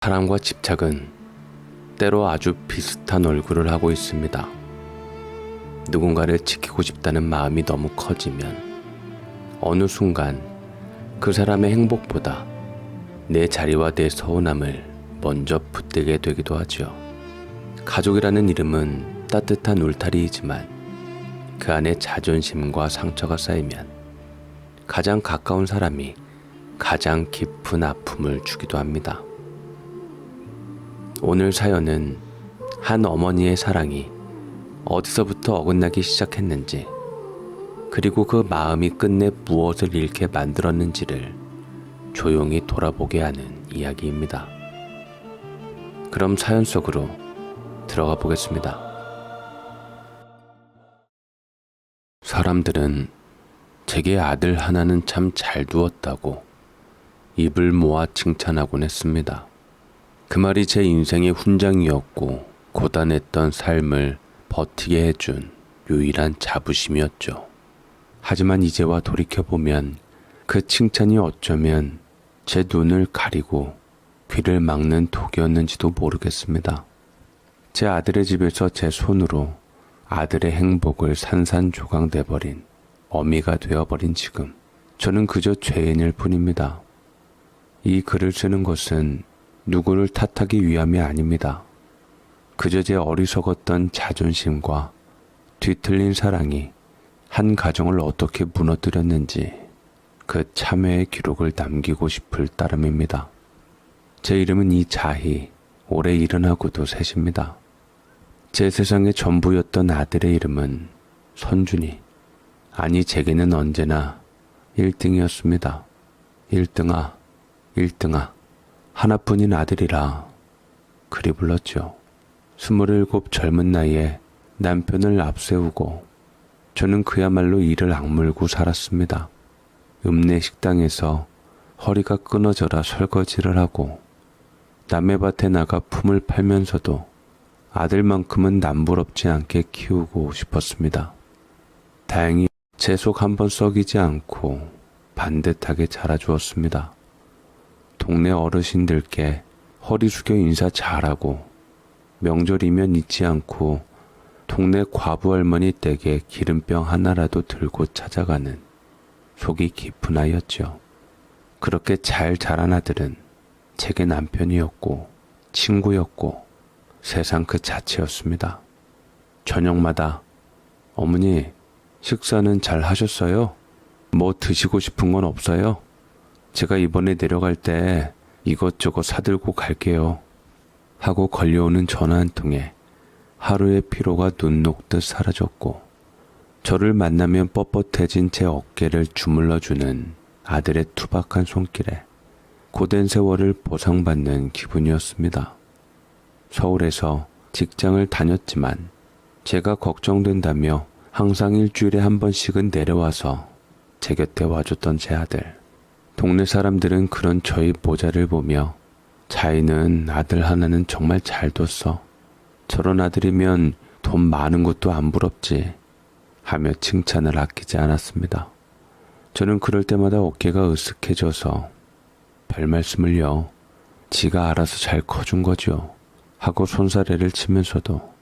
사랑과 집착은 때로 아주 비슷한 얼굴을 하고 있습니다. 누군가를 지키고 싶다는 마음이 너무 커지면 어느 순간 그 사람의 행복보다 내 자리와 내 서운함을 먼저 붙들게 되기도 하죠. 가족이라는 이름은 따뜻한 울타리이지만 그 안에 자존심과 상처가 쌓이면 가장 가까운 사람이 가장 깊은 아픔을 주기도 합니다. 오늘 사연은 한 어머니의 사랑이 어디서부터 어긋나기 시작했는지, 그리고 그 마음이 끝내 무엇을 잃게 만들었는지를 조용히 돌아보게 하는 이야기입니다. 그럼 사연 속으로 들어가 보겠습니다. 사람들은 제게 아들 하나는 참 잘 두었다고 입을 모아 칭찬하곤 했습니다. 그 말이 제 인생의 훈장이었고 고단했던 삶을 버티게 해준 유일한 자부심이었죠. 하지만 이제와 돌이켜보면 그 칭찬이 어쩌면 제 눈을 가리고 귀를 막는 독이었는지도 모르겠습니다. 제 아들의 집에서 제 손으로 아들의 행복을 산산조각내버린 어미가 되어버린 지금, 저는 그저 죄인일 뿐입니다. 이 글을 쓰는 것은 누구를 탓하기 위함이 아닙니다. 그저 제 어리석었던 자존심과 뒤틀린 사랑이 한 가정을 어떻게 무너뜨렸는지 그 참회의 기록을 남기고 싶을 따름입니다. 제 이름은 이자희, 올해 70하고도 셋입니다. 제 세상의 전부였던 아들의 이름은 선준이, 아니 제게는 언제나 1등이었습니다. 1등아, 1등아. 하나뿐인 아들이라 그리 불렀죠. 27 젊은 나이에 남편을 앞세우고 저는 그야말로 이를 악물고 살았습니다. 읍내 식당에서 허리가 끊어져라 설거지를 하고 남의 밭에 나가 품을 팔면서도 아들만큼은 남부럽지 않게 키우고 싶었습니다. 다행히 제 속 한번 썩이지 않고 반듯하게 자라주었습니다. 동네 어르신들께 허리 숙여 인사 잘하고 명절이면 잊지 않고 동네 과부 할머니 댁에 기름병 하나라도 들고 찾아가는 속이 깊은 아이였죠. 그렇게 잘 자란 아들은 제게 남편이었고 친구였고 세상 그 자체였습니다. 저녁마다 어머니 식사는 잘 하셨어요? 뭐 드시고 싶은 건 없어요? 제가 이번에 내려갈 때 이것저것 사들고 갈게요. 하고 걸려오는 전화 한 통에 하루의 피로가 눈 녹듯 사라졌고, 저를 만나면 뻣뻣해진 제 어깨를 주물러주는 아들의 투박한 손길에 고된 세월을 보상받는 기분이었습니다. 서울에서 직장을 다녔지만 제가 걱정된다며 항상 일주일에 한 번씩은 내려와서 제 곁에 와줬던 제 아들. 동네 사람들은 그런 저희 모자를 보며 자이는 아들 하나는 정말 잘 뒀어. 저런 아들이면 돈 많은 것도 안 부럽지. 하며 칭찬을 아끼지 않았습니다. 저는 그럴 때마다 어깨가 으쓱해져서 별 말씀을요. 지가 알아서 잘 커준 거죠. 하고 손사래를 치면서도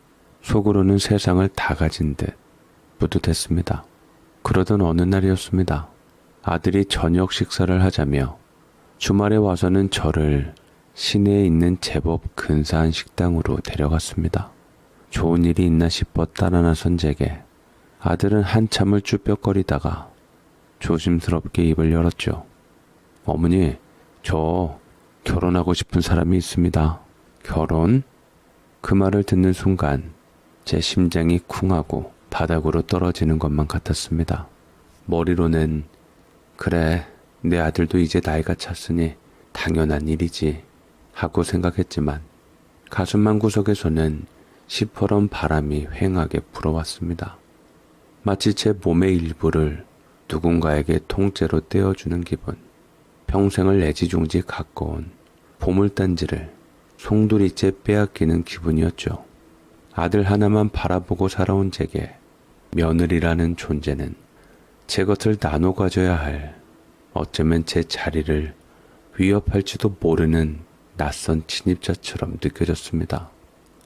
속으로는 세상을 다 가진 듯 뿌듯했습니다. 그러던 어느 날이었습니다. 아들이 저녁 식사를 하자며 주말에 와서는 저를 시내에 있는 제법 근사한 식당으로 데려갔습니다. 좋은 일이 있나 싶어 따라 나선 제게 아들은 한참을 쭈뼛거리다가 조심스럽게 입을 열었죠. 어머니, 저 결혼하고 싶은 사람이 있습니다. 결혼? 그 말을 듣는 순간 제 심장이 쿵하고 바닥으로 떨어지는 것만 같았습니다. 머리로는 그래, 내 아들도 이제 나이가 찼으니 당연한 일이지 하고 생각했지만 가슴 한구석에서는 시퍼런 바람이 휑하게 불어왔습니다. 마치 제 몸의 일부를 누군가에게 통째로 떼어주는 기분. 평생을 애지중지 가꿔온 보물단지를 송두리째 빼앗기는 기분이었죠. 아들 하나만 바라보고 살아온 제게 며느리라는 존재는 제 것을 나눠 가져야 할, 어쩌면 제 자리를 위협할지도 모르는 낯선 침입자처럼 느껴졌습니다.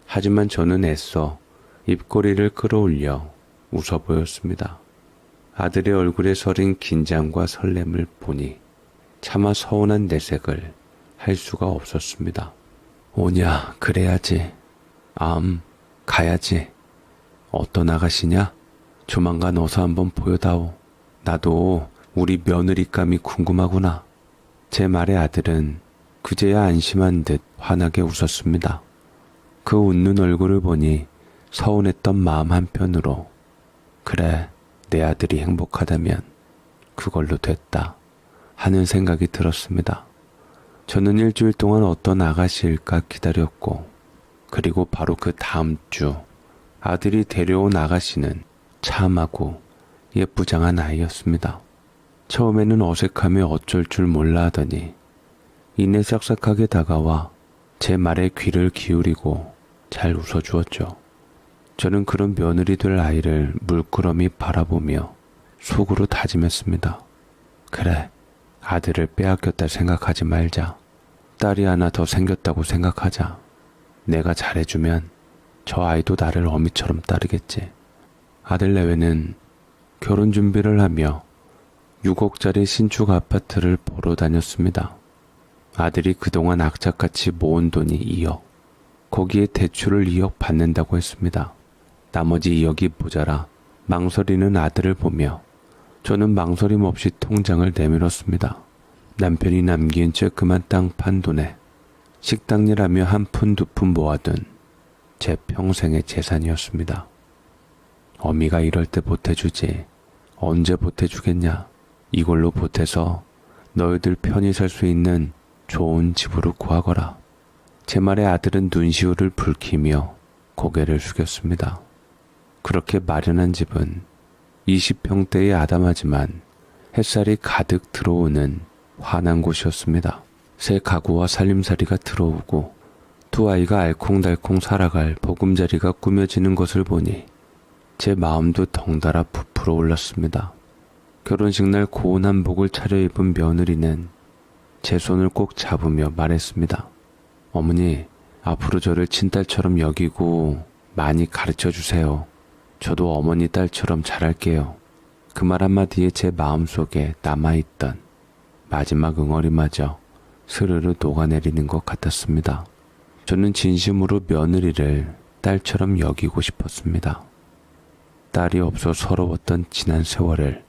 하지만 저는 애써 입꼬리를 끌어올려 웃어 보였습니다. 아들의 얼굴에 서린 긴장과 설렘을 보니 차마 서운한 내색을 할 수가 없었습니다. 오냐, 그래야지. 가야지. 어떤 아가씨냐? 조만간 어서 한번 보여다오. 나도 우리 며느리감이 궁금하구나. 제 말에 아들은 그제야 안심한 듯 환하게 웃었습니다. 그 웃는 얼굴을 보니 서운했던 마음 한편으로 그래, 내 아들이 행복하다면 그걸로 됐다 하는 생각이 들었습니다. 저는 일주일 동안 어떤 아가씨일까 기다렸고, 그리고 바로 그 다음 주 아들이 데려온 아가씨는 참하고 예쁘장한 아이였습니다. 처음에는 어색하며 어쩔 줄 몰라 하더니 이내 싹싹하게 다가와 제 말에 귀를 기울이고 잘 웃어주었죠. 저는 그런 며느리 될 아이를 물끄러미 바라보며 속으로 다짐했습니다. 그래, 아들을 빼앗겼다 생각하지 말자. 딸이 하나 더 생겼다고 생각하자. 내가 잘해주면 저 아이도 나를 어미처럼 따르겠지. 아들 내외는 결혼 준비를 하며 6억짜리 신축 아파트를 보러 다녔습니다. 아들이 그동안 악착같이 모은 돈이 2억, 거기에 대출을 2억 받는다고 했습니다. 나머지 2억이 모자라 망설이는 아들을 보며 저는 망설임 없이 통장을 내밀었습니다. 남편이 남긴 쬐끄만 땅 판 돈에 식당일하며 한 푼 두 푼 모아둔 제 평생의 재산이었습니다. 어미가 이럴 때 보태주지 언제 보태주겠냐. 이걸로 보태서 너희들 편히 살 수 있는 좋은 집으로 구하거라. 제 말에 아들은 눈시울을 붉히며 고개를 숙였습니다. 그렇게 마련한 집은 20평대의 아담하지만 햇살이 가득 들어오는 환한 곳이었습니다. 새 가구와 살림살이가 들어오고 두 아이가 알콩달콩 살아갈 보금자리가 꾸며지는 것을 보니 제 마음도 덩달아 부풀어 올랐습니다. 결혼식 날 고운 한복을 차려입은 며느리는 제 손을 꼭 잡으며 말했습니다. 어머니, 앞으로 저를 친딸처럼 여기고 많이 가르쳐주세요. 저도 어머니 딸처럼 잘할게요. 그 말 한마디에 제 마음속에 남아있던 마지막 응어리마저 스르르 녹아내리는 것 같았습니다. 저는 진심으로 며느리를 딸처럼 여기고 싶었습니다. 딸이 없어 서러웠던 지난 세월을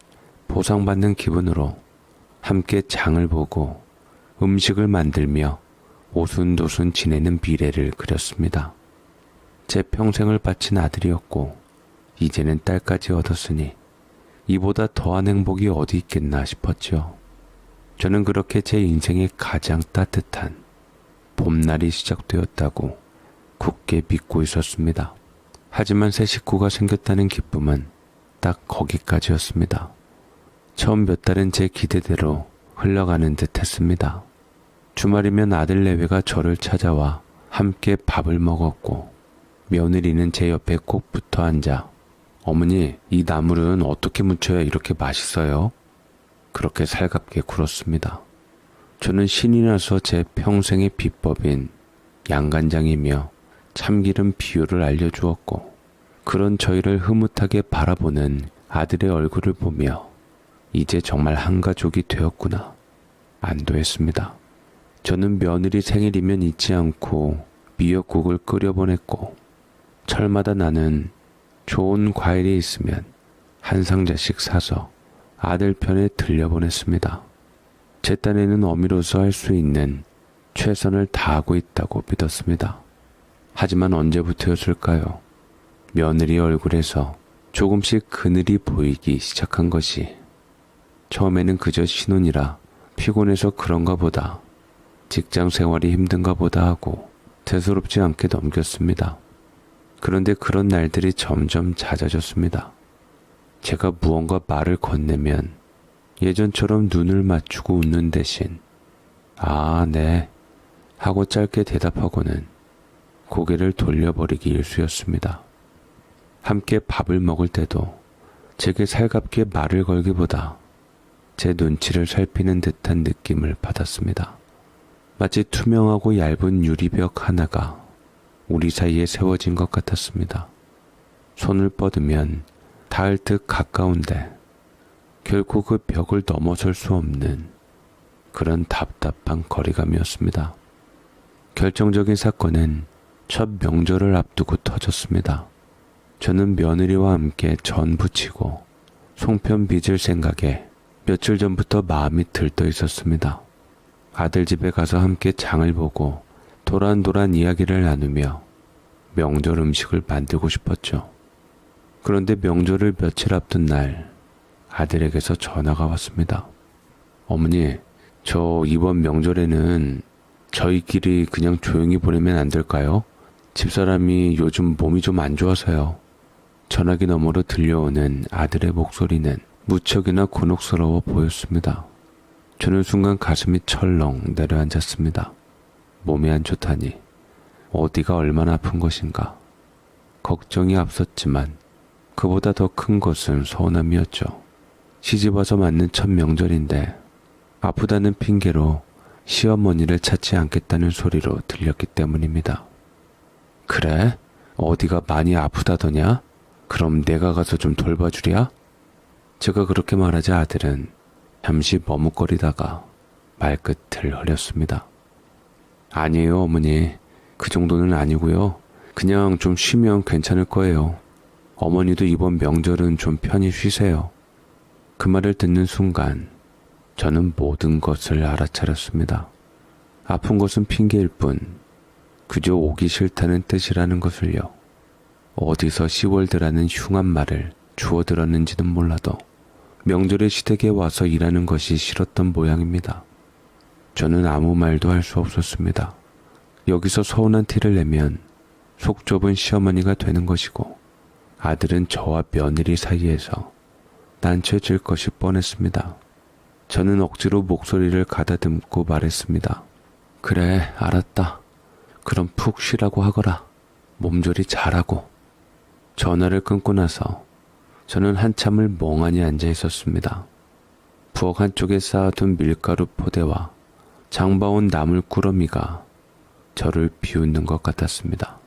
보상받는 기분으로 함께 장을 보고 음식을 만들며 오순도순 지내는 미래를 그렸습니다. 제 평생을 바친 아들이었고 이제는 딸까지 얻었으니 이보다 더한 행복이 어디 있겠나 싶었죠. 저는 그렇게 제 인생의 가장 따뜻한 봄날이 시작되었다고 굳게 믿고 있었습니다. 하지만 새 식구가 생겼다는 기쁨은 딱 거기까지였습니다. 처음 몇 달은 제 기대대로 흘러가는 듯 했습니다. 주말이면 아들 내외가 저를 찾아와 함께 밥을 먹었고 며느리는 제 옆에 꼭 붙어 앉아 어머니, 이 나물은 어떻게 무쳐야 이렇게 맛있어요? 그렇게 살갑게 굴었습니다. 저는 신이 나서 제 평생의 비법인 양간장이며 참기름 비율을 알려주었고 그런 저희를 흐뭇하게 바라보는 아들의 얼굴을 보며 이제 정말 한 가족이 되었구나 안도했습니다. 저는 며느리 생일이면 잊지 않고 미역국을 끓여보냈고 철마다 나는 좋은 과일이 있으면 한 상자씩 사서 아들 편에 들려보냈습니다. 제 딴에는 어미로서 할 수 있는 최선을 다하고 있다고 믿었습니다. 하지만 언제부터였을까요? 며느리 얼굴에서 조금씩 그늘이 보이기 시작한 것이. 처음에는 그저 신혼이라 피곤해서 그런가 보다, 직장 생활이 힘든가 보다 하고 대수롭지 않게 넘겼습니다. 그런데 그런 날들이 점점 잦아졌습니다. 제가 무언가 말을 건네면 예전처럼 눈을 맞추고 웃는 대신 아, 네 하고 짧게 대답하고는 고개를 돌려버리기 일쑤였습니다. 함께 밥을 먹을 때도 제게 살갑게 말을 걸기보다 제 눈치를 살피는 듯한 느낌을 받았습니다. 마치 투명하고 얇은 유리벽 하나가 우리 사이에 세워진 것 같았습니다. 손을 뻗으면 닿을 듯 가까운데 결코 그 벽을 넘어설 수 없는 그런 답답한 거리감이었습니다. 결정적인 사건은 첫 명절을 앞두고 터졌습니다. 저는 며느리와 함께 전 부치고 송편 빚을 생각에 며칠 전부터 마음이 들떠 있었습니다. 아들 집에 가서 함께 장을 보고 도란도란 이야기를 나누며 명절 음식을 만들고 싶었죠. 그런데 명절을 며칠 앞둔 날 아들에게서 전화가 왔습니다. 어머니, 저 이번 명절에는 저희끼리 그냥 조용히 보내면 안 될까요? 집사람이 요즘 몸이 좀 안 좋아서요. 전화기 너머로 들려오는 아들의 목소리는 무척이나 곤혹스러워 보였습니다. 저는 순간 가슴이 철렁 내려앉았습니다. 몸이 안 좋다니 어디가 얼마나 아픈 것인가. 걱정이 앞섰지만 그보다 더 큰 것은 서운함이었죠. 시집와서 맞는 첫 명절인데 아프다는 핑계로 시어머니를 찾지 않겠다는 소리로 들렸기 때문입니다. 그래? 어디가 많이 아프다더냐? 그럼 내가 가서 좀 돌봐주랴? 제가 그렇게 말하자 아들은 잠시 머뭇거리다가 말끝을 흐렸습니다. 아니에요, 어머니. 그 정도는 아니고요. 그냥 좀 쉬면 괜찮을 거예요. 어머니도 이번 명절은 좀 편히 쉬세요. 그 말을 듣는 순간 저는 모든 것을 알아차렸습니다. 아픈 것은 핑계일 뿐 그저 오기 싫다는 뜻이라는 것을요. 어디서 시월드라는 흉한 말을 주워들었는지는 몰라도 명절의 시댁에 와서 일하는 것이 싫었던 모양입니다. 저는 아무 말도 할 수 없었습니다. 여기서 서운한 티를 내면 속 좁은 시어머니가 되는 것이고 아들은 저와 며느리 사이에서 난처해질 것이 뻔했습니다. 저는 억지로 목소리를 가다듬고 말했습니다. 그래, 알았다. 그럼 푹 쉬라고 하거라. 몸조리 잘하고. 전화를 끊고 나서 저는 한참을 멍하니 앉아 있었습니다. 부엌 한쪽에 쌓아둔 밀가루 포대와 장봐온 나물 꾸러미가 저를 비웃는 것 같았습니다.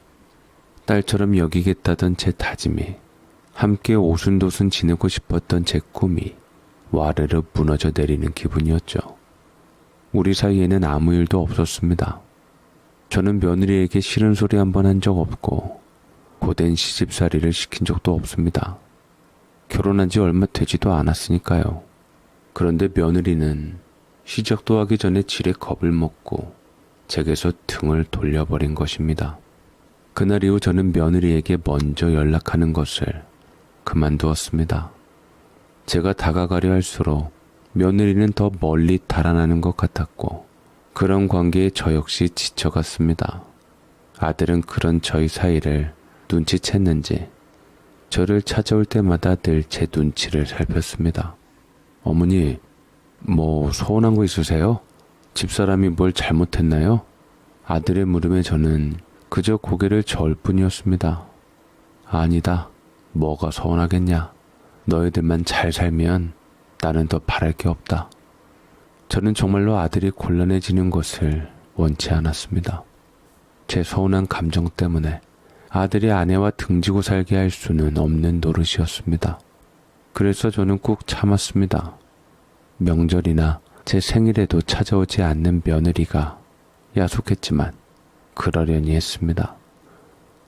딸처럼 여기겠다던 제 다짐이, 함께 오순도순 지내고 싶었던 제 꿈이 와르르 무너져 내리는 기분이었죠. 우리 사이에는 아무 일도 없었습니다. 저는 며느리에게 싫은 소리 한 번 한 적 없고 고된 시집살이를 시킨 적도 없습니다. 결혼한 지 얼마 되지도 않았으니까요. 그런데 며느리는 시작도 하기 전에 지레 겁을 먹고 제게서 등을 돌려버린 것입니다. 그날 이후 저는 며느리에게 먼저 연락하는 것을 그만두었습니다. 제가 다가가려 할수록 며느리는 더 멀리 달아나는 것 같았고 그런 관계에 저 역시 지쳐갔습니다. 아들은 그런 저희 사이를 눈치챘는지 저를 찾아올 때마다 늘 제 눈치를 살폈습니다. 어머니, 뭐 서운한 거 있으세요? 집사람이 뭘 잘못했나요? 아들의 물음에 저는 그저 고개를 저을 뿐이었습니다. 아니다. 뭐가 서운하겠냐. 너희들만 잘 살면 나는 더 바랄 게 없다. 저는 정말로 아들이 곤란해지는 것을 원치 않았습니다. 제 서운한 감정 때문에 아들이 아내와 등지고 살게 할 수는 없는 노릇이었습니다. 그래서 저는 꾹 참았습니다. 명절이나 제 생일에도 찾아오지 않는 며느리가 야속했지만 그러려니 했습니다.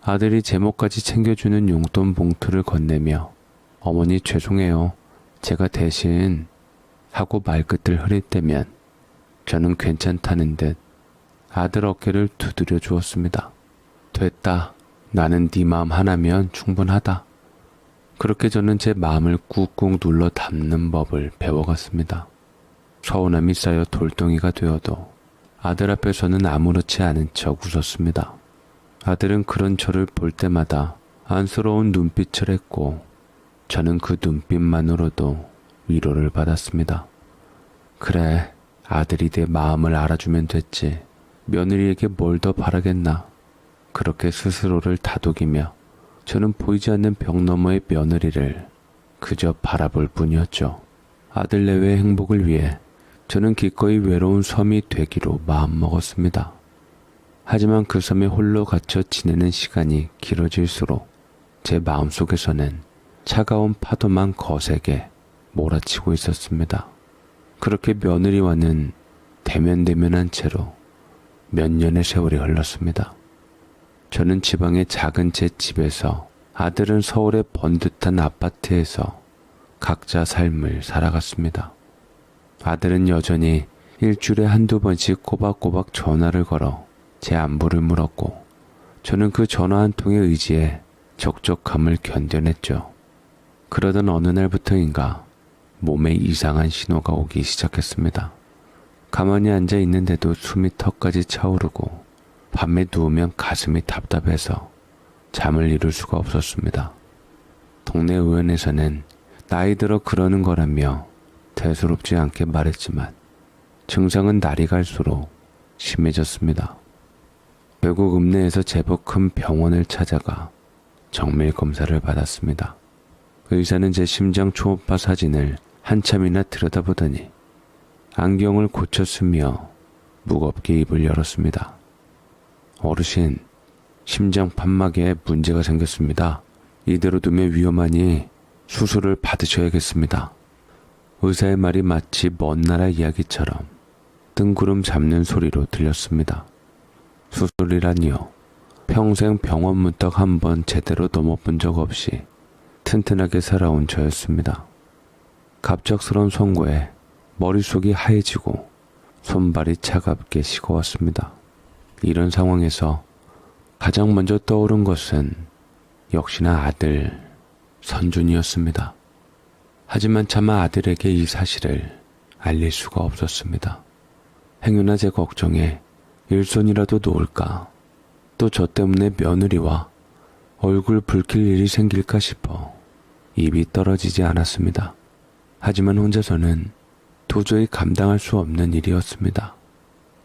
아들이 제목까지 챙겨주는 용돈 봉투를 건네며 어머니 죄송해요. 제가 대신 하고 말끝을 흐릴 때면 저는 괜찮다는 듯 아들 어깨를 두드려 주었습니다. 됐다. 나는 네 마음 하나면 충분하다. 그렇게 저는 제 마음을 꾹꾹 눌러 담는 법을 배워갔습니다. 서운함이 쌓여 돌덩이가 되어도 아들 앞에서는 아무렇지 않은 척 웃었습니다. 아들은 그런 저를 볼 때마다 안쓰러운 눈빛을 했고 저는 그 눈빛만으로도 위로를 받았습니다. 그래, 아들이 내 마음을 알아주면 됐지. 며느리에게 뭘 더 바라겠나. 그렇게 스스로를 다독이며 저는 보이지 않는 벽 너머의 며느리를 그저 바라볼 뿐이었죠. 아들 내외의 행복을 위해 저는 기꺼이 외로운 섬이 되기로 마음먹었습니다. 하지만 그 섬에 홀로 갇혀 지내는 시간이 길어질수록 제 마음속에서는 차가운 파도만 거세게 몰아치고 있었습니다. 그렇게 며느리와는 대면대면한 채로 몇 년의 세월이 흘렀습니다. 저는 지방의 작은 제 집에서, 아들은 서울의 번듯한 아파트에서 각자 삶을 살아갔습니다. 아들은 여전히 일주일에 한두 번씩 꼬박꼬박 전화를 걸어 제 안부를 물었고, 저는 그 전화 한 통의 의지에 적적함을 견뎌냈죠. 그러던 어느 날부터인가 몸에 이상한 신호가 오기 시작했습니다. 가만히 앉아 있는데도 숨이 턱까지 차오르고, 밤에 누우면 가슴이 답답해서 잠을 이룰 수가 없었습니다. 동네 의원에서는 나이 들어 그러는 거라며 대수롭지 않게 말했지만 증상은 날이 갈수록 심해졌습니다. 결국 읍내에서 제법 큰 병원을 찾아가 정밀 검사를 받았습니다. 의사는 제 심장 초음파 사진을 한참이나 들여다보더니 안경을 고쳤으며 무겁게 입을 열었습니다. 어르신, 심장 판막에 문제가 생겼습니다. 이대로 두면 위험하니 수술을 받으셔야겠습니다. 의사의 말이 마치 먼 나라 이야기처럼 뜬구름 잡는 소리로 들렸습니다. 수술이라니요. 평생 병원 문턱 한 번 제대로 넘어본 적 없이 튼튼하게 살아온 저였습니다. 갑작스러운 선고에 머릿속이 하얘지고 손발이 차갑게 식어왔습니다. 이런 상황에서 가장 먼저 떠오른 것은 역시나 아들, 선준이었습니다. 하지만 차마 아들에게 이 사실을 알릴 수가 없었습니다. 행여나 제 걱정에 일손이라도 놓을까, 또 저 때문에 며느리와 얼굴 붉힐 일이 생길까 싶어 입이 떨어지지 않았습니다. 하지만 혼자서는 도저히 감당할 수 없는 일이었습니다.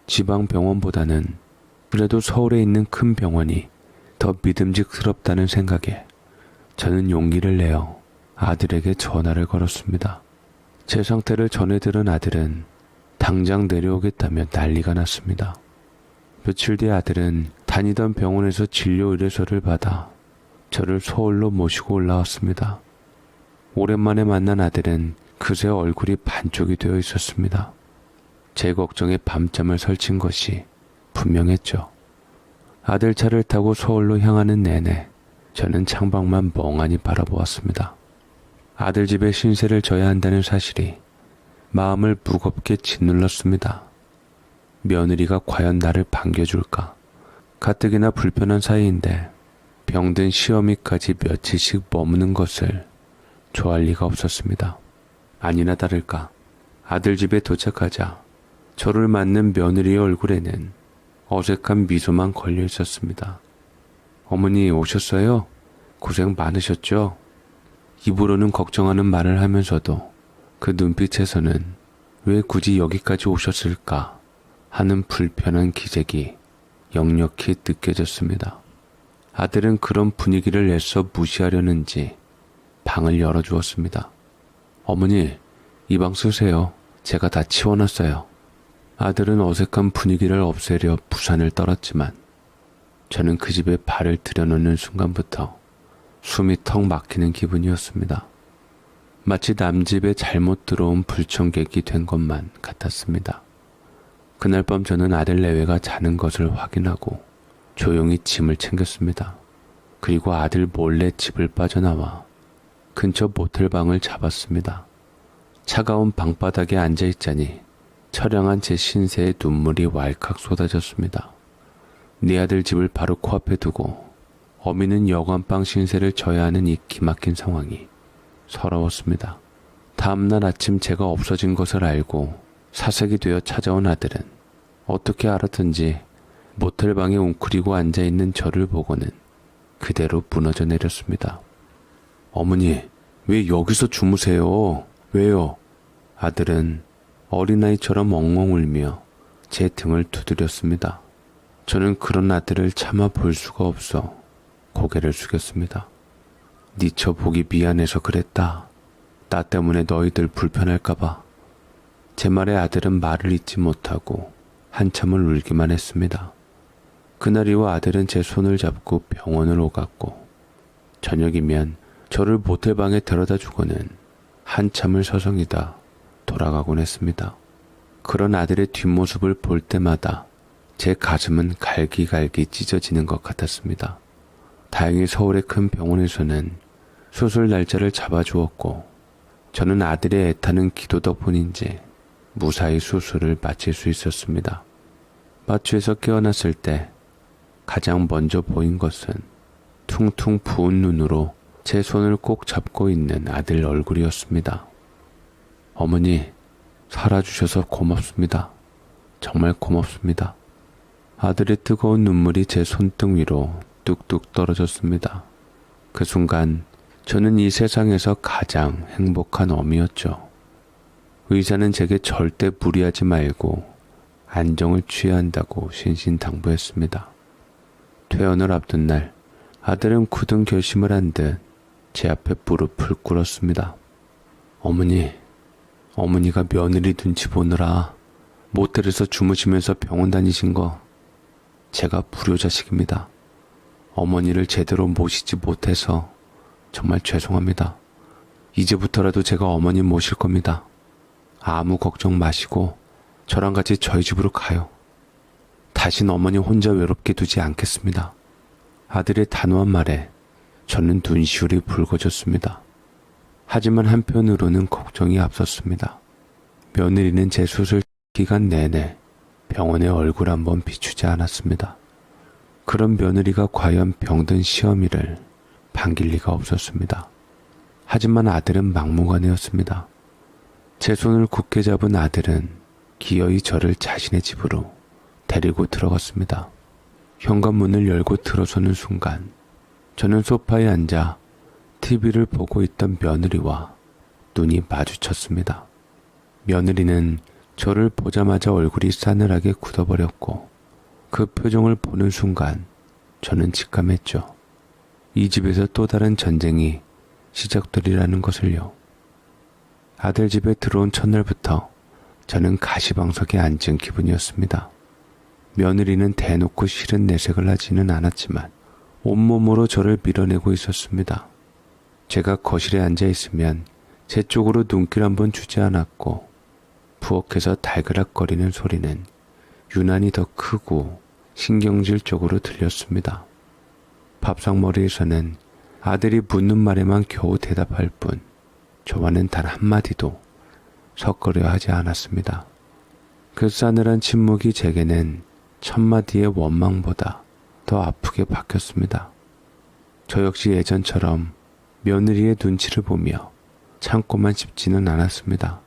지방 병원보다는 그래도 서울에 있는 큰 병원이 더 믿음직스럽다는 생각에 저는 용기를 내어 아들에게 전화를 걸었습니다. 제 상태를 전해 들은 아들은 당장 내려오겠다며 난리가 났습니다. 며칠 뒤 아들은 다니던 병원에서 진료 의뢰서를 받아 저를 서울로 모시고 올라왔습니다. 오랜만에 만난 아들은 그새 얼굴이 반쪽이 되어 있었습니다. 제 걱정에 밤잠을 설친 것이 분명했죠. 아들 차를 타고 서울로 향하는 내내 저는 창밖만 멍하니 바라보았습니다. 아들 집에 신세를 져야 한다는 사실이 마음을 무겁게 짓눌렀습니다. 며느리가 과연 나를 반겨줄까? 가뜩이나 불편한 사이인데 병든 시어미까지 며칠씩 머무는 것을 좋아할 리가 없었습니다. 아니나 다를까 아들 집에 도착하자 저를 맞는 며느리의 얼굴에는 어색한 미소만 걸려 있었습니다. 어머니 오셨어요? 고생 많으셨죠? 입으로는 걱정하는 말을 하면서도 그 눈빛에서는 왜 굳이 여기까지 오셨을까 하는 불편한 기색이 역력히 느껴졌습니다. 아들은 그런 분위기를 애써 무시하려는지 방을 열어주었습니다. 어머니, 이 방 쓰세요. 제가 다 치워놨어요. 아들은 어색한 분위기를 없애려 부산을 떨었지만 저는 그 집에 발을 들여놓는 순간부터 숨이 턱 막히는 기분이었습니다. 마치 남집에 잘못 들어온 불청객이 된 것만 같았습니다. 그날 밤 저는 아들 내외가 자는 것을 확인하고 조용히 짐을 챙겼습니다. 그리고 아들 몰래 집을 빠져나와 근처 모텔방을 잡았습니다. 차가운 방바닥에 앉아있자니 처량한 제 신세에 눈물이 왈칵 쏟아졌습니다. 네 아들 집을 바로 코앞에 두고 어미는 여관방 신세를 져야 하는 이 기막힌 상황이 서러웠습니다. 다음날 아침 제가 없어진 것을 알고 사색이 되어 찾아온 아들은 어떻게 알았든지 모텔방에 웅크리고 앉아있는 저를 보고는 그대로 무너져 내렸습니다. 어머니, 왜 여기서 주무세요? 왜요? 아들은 어린아이처럼 엉엉 울며 제 등을 두드렸습니다. 저는 그런 아들을 차마 볼 수가 없어 고개를 숙였습니다. 니처 보기 미안해서 그랬다. 나 때문에 너희들 불편할까봐. 제 말에 아들은 말을 잇지 못하고 한참을 울기만 했습니다. 그날 이후 아들은 제 손을 잡고 병원을 오갔고 저녁이면 저를 모텔방에 데려다 주고는 한참을 서성이다 돌아가곤 했습니다. 그런 아들의 뒷모습을 볼 때마다 제 가슴은 갈기갈기 찢어지는 것 같았습니다. 다행히 서울의 큰 병원에서는 수술 날짜를 잡아주었고 저는 아들의 애타는 기도 덕분인지 무사히 수술을 마칠 수 있었습니다. 마취에서 깨어났을 때 가장 먼저 보인 것은 퉁퉁 부은 눈으로 제 손을 꼭 잡고 있는 아들 얼굴이었습니다. 어머니, 살아주셔서 고맙습니다. 정말 고맙습니다. 아들의 뜨거운 눈물이 제 손등 위로 뚝뚝 떨어졌습니다. 그 순간 저는 이 세상에서 가장 행복한 어미였죠. 의사는 제게 절대 무리하지 말고 안정을 취해야 한다고 신신당부했습니다. 퇴원을 앞둔 날 아들은 굳은 결심을 한 듯 제 앞에 무릎을 꿇었습니다. 어머니가 며느리 눈치 보느라 모텔에서 주무시면서 병원 다니신 거 제가 불효자식입니다. 어머니를 제대로 모시지 못해서 정말 죄송합니다. 이제부터라도 제가 어머니 모실 겁니다. 아무 걱정 마시고 저랑 같이 저희 집으로 가요. 다신 어머니 혼자 외롭게 두지 않겠습니다. 아들의 단호한 말에 저는 눈시울이 붉어졌습니다. 하지만 한편으로는 걱정이 앞섰습니다. 며느리는 제 수술 기간 내내 병원에 얼굴 한번 비추지 않았습니다. 그런 며느리가 과연 병든 시어미를 반길 리가 없었습니다. 하지만 아들은 막무가내였습니다. 제 손을 굳게 잡은 아들은 기어이 저를 자신의 집으로 데리고 들어갔습니다. 현관문을 열고 들어서는 순간 저는 소파에 앉아 TV를 보고 있던 며느리와 눈이 마주쳤습니다. 며느리는 저를 보자마자 얼굴이 싸늘하게 굳어버렸고 그 표정을 보는 순간 저는 직감했죠. 이 집에서 또 다른 전쟁이 시작되리라는 것을요. 아들 집에 들어온 첫날부터 저는 가시방석에 앉은 기분이었습니다. 며느리는 대놓고 싫은 내색을 하지는 않았지만 온몸으로 저를 밀어내고 있었습니다. 제가 거실에 앉아 있으면 제 쪽으로 눈길 한번 주지 않았고 부엌에서 달그락거리는 소리는 유난히 더 크고 신경질적으로 들렸습니다. 밥상머리에서는 아들이 묻는 말에만 겨우 대답할 뿐 저와는 단 한마디도 섞으려 하지 않았습니다. 그 싸늘한 침묵이 제게는 천마디의 원망보다 더 아프게 박혔습니다. 저 역시 예전처럼 며느리의 눈치를 보며 참고만 싶지는 않았습니다.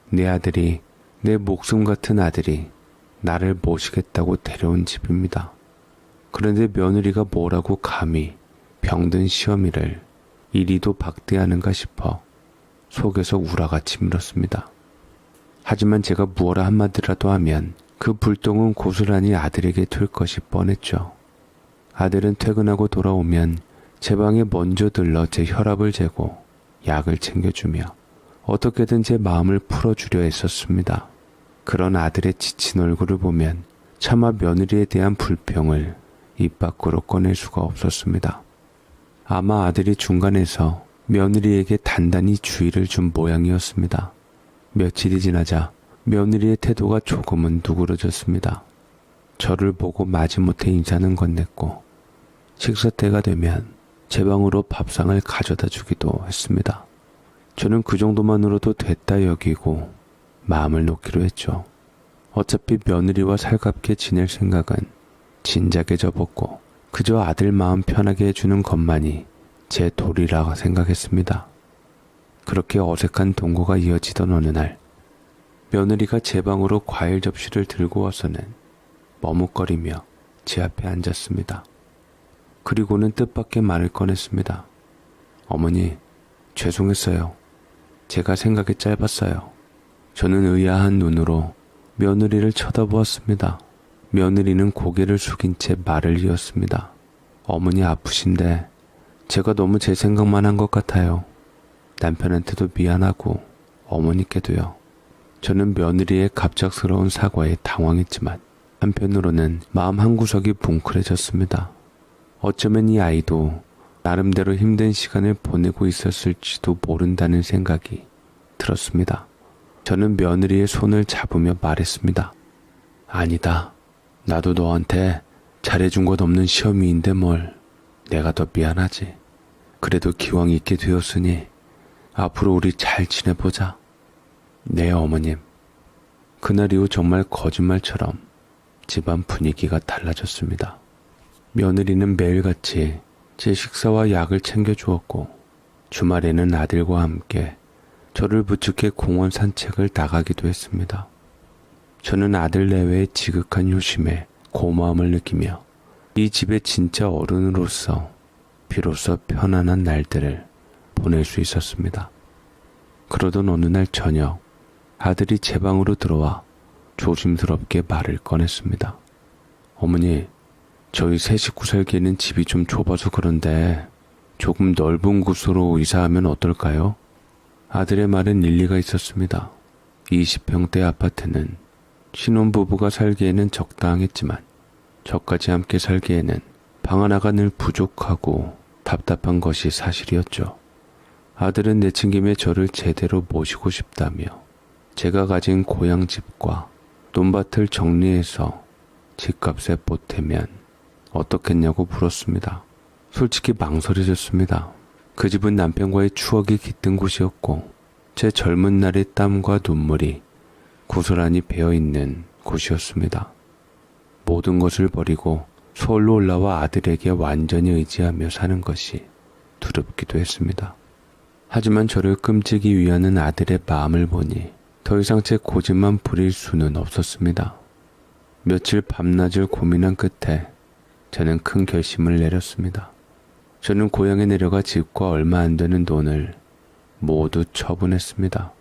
내 아들이, 내 목숨 같은 아들이 나를 모시겠다고 데려온 집입니다. 그런데 며느리가 뭐라고 감히 병든 시어미를 이리도 박대하는가 싶어 속에서 우라같이 밀었습니다. 하지만 제가 무어라 한마디라도 하면 그 불똥은 고스란히 아들에게 튈 것이 뻔했죠. 아들은 퇴근하고 돌아오면 제 방에 먼저 들러 제 혈압을 재고 약을 챙겨주며 어떻게든 제 마음을 풀어주려 했었습니다. 그런 아들의 지친 얼굴을 보면 차마 며느리에 대한 불평을 입 밖으로 꺼낼 수가 없었습니다. 아마 아들이 중간에서 며느리에게 단단히 주의를 준 모양이었습니다. 며칠이 지나자 며느리의 태도가 조금은 누그러졌습니다. 저를 보고 마지못해 인사는 건넸고 식사 때가 되면 제 방으로 밥상을 가져다 주기도 했습니다. 저는 그 정도만으로도 됐다 여기고 마음을 놓기로 했죠. 어차피 며느리와 살갑게 지낼 생각은 진작에 접었고 그저 아들 마음 편하게 해주는 것만이 제 도리라 생각했습니다. 그렇게 어색한 동거가 이어지던 어느 날 며느리가 제 방으로 과일 접시를 들고 와서는 머뭇거리며 제 앞에 앉았습니다. 그리고는 뜻밖의 말을 꺼냈습니다. 어머니, 죄송했어요. 제가 생각이 짧았어요. 저는 의아한 눈으로 며느리를 쳐다보았습니다. 며느리는 고개를 숙인 채 말을 이었습니다. 어머니 아프신데 제가 너무 제 생각만 한 것 같아요. 남편한테도 미안하고 어머니께도요. 저는 며느리의 갑작스러운 사과에 당황했지만 한편으로는 마음 한구석이 뭉클해졌습니다. 어쩌면 이 아이도 나름대로 힘든 시간을 보내고 있었을지도 모른다는 생각이 들었습니다. 저는 며느리의 손을 잡으며 말했습니다. 아니다. 나도 너한테 잘해준 것 없는 시어미인데 뭘. 내가 더 미안하지. 그래도 기왕 있게 되었으니 앞으로 우리 잘 지내보자. 네, 어머님. 그날 이후 정말 거짓말처럼 집안 분위기가 달라졌습니다. 며느리는 매일같이 제 식사와 약을 챙겨주었고 주말에는 아들과 함께 저를 부축해 공원 산책을 나가기도 했습니다. 저는 아들 내외의 지극한 효심에 고마움을 느끼며 이 집의 진짜 어른으로서 비로소 편안한 날들을 보낼 수 있었습니다. 그러던 어느 날 저녁 아들이 제 방으로 들어와 조심스럽게 말을 꺼냈습니다. 어머니, 저희 세 식구 살기에는 집이 좀 좁아서 그런데 조금 넓은 곳으로 이사하면 어떨까요? 아들의 말은 일리가 있었습니다. 20평대 아파트는 신혼부부가 살기에는 적당했지만 저까지 함께 살기에는 방 하나가 늘 부족하고 답답한 것이 사실이었죠. 아들은 내친김에 저를 제대로 모시고 싶다며 제가 가진 고향집과 논밭을 정리해서 집값에 보태면 어떻겠냐고 물었습니다. 솔직히 망설여졌습니다. 그 집은 남편과의 추억이 깃든 곳이었고 제 젊은 날의 땀과 눈물이 고스란히 배어있는 곳이었습니다. 모든 것을 버리고 서울로 올라와 아들에게 완전히 의지하며 사는 것이 두렵기도 했습니다. 하지만 저를 끔찍이 위하는 아들의 마음을 보니 더 이상 제 고집만 부릴 수는 없었습니다. 며칠 밤낮을 고민한 끝에 저는 큰 결심을 내렸습니다. 저는 고향에 내려가 집과 얼마 안 되는 돈을 모두 처분했습니다.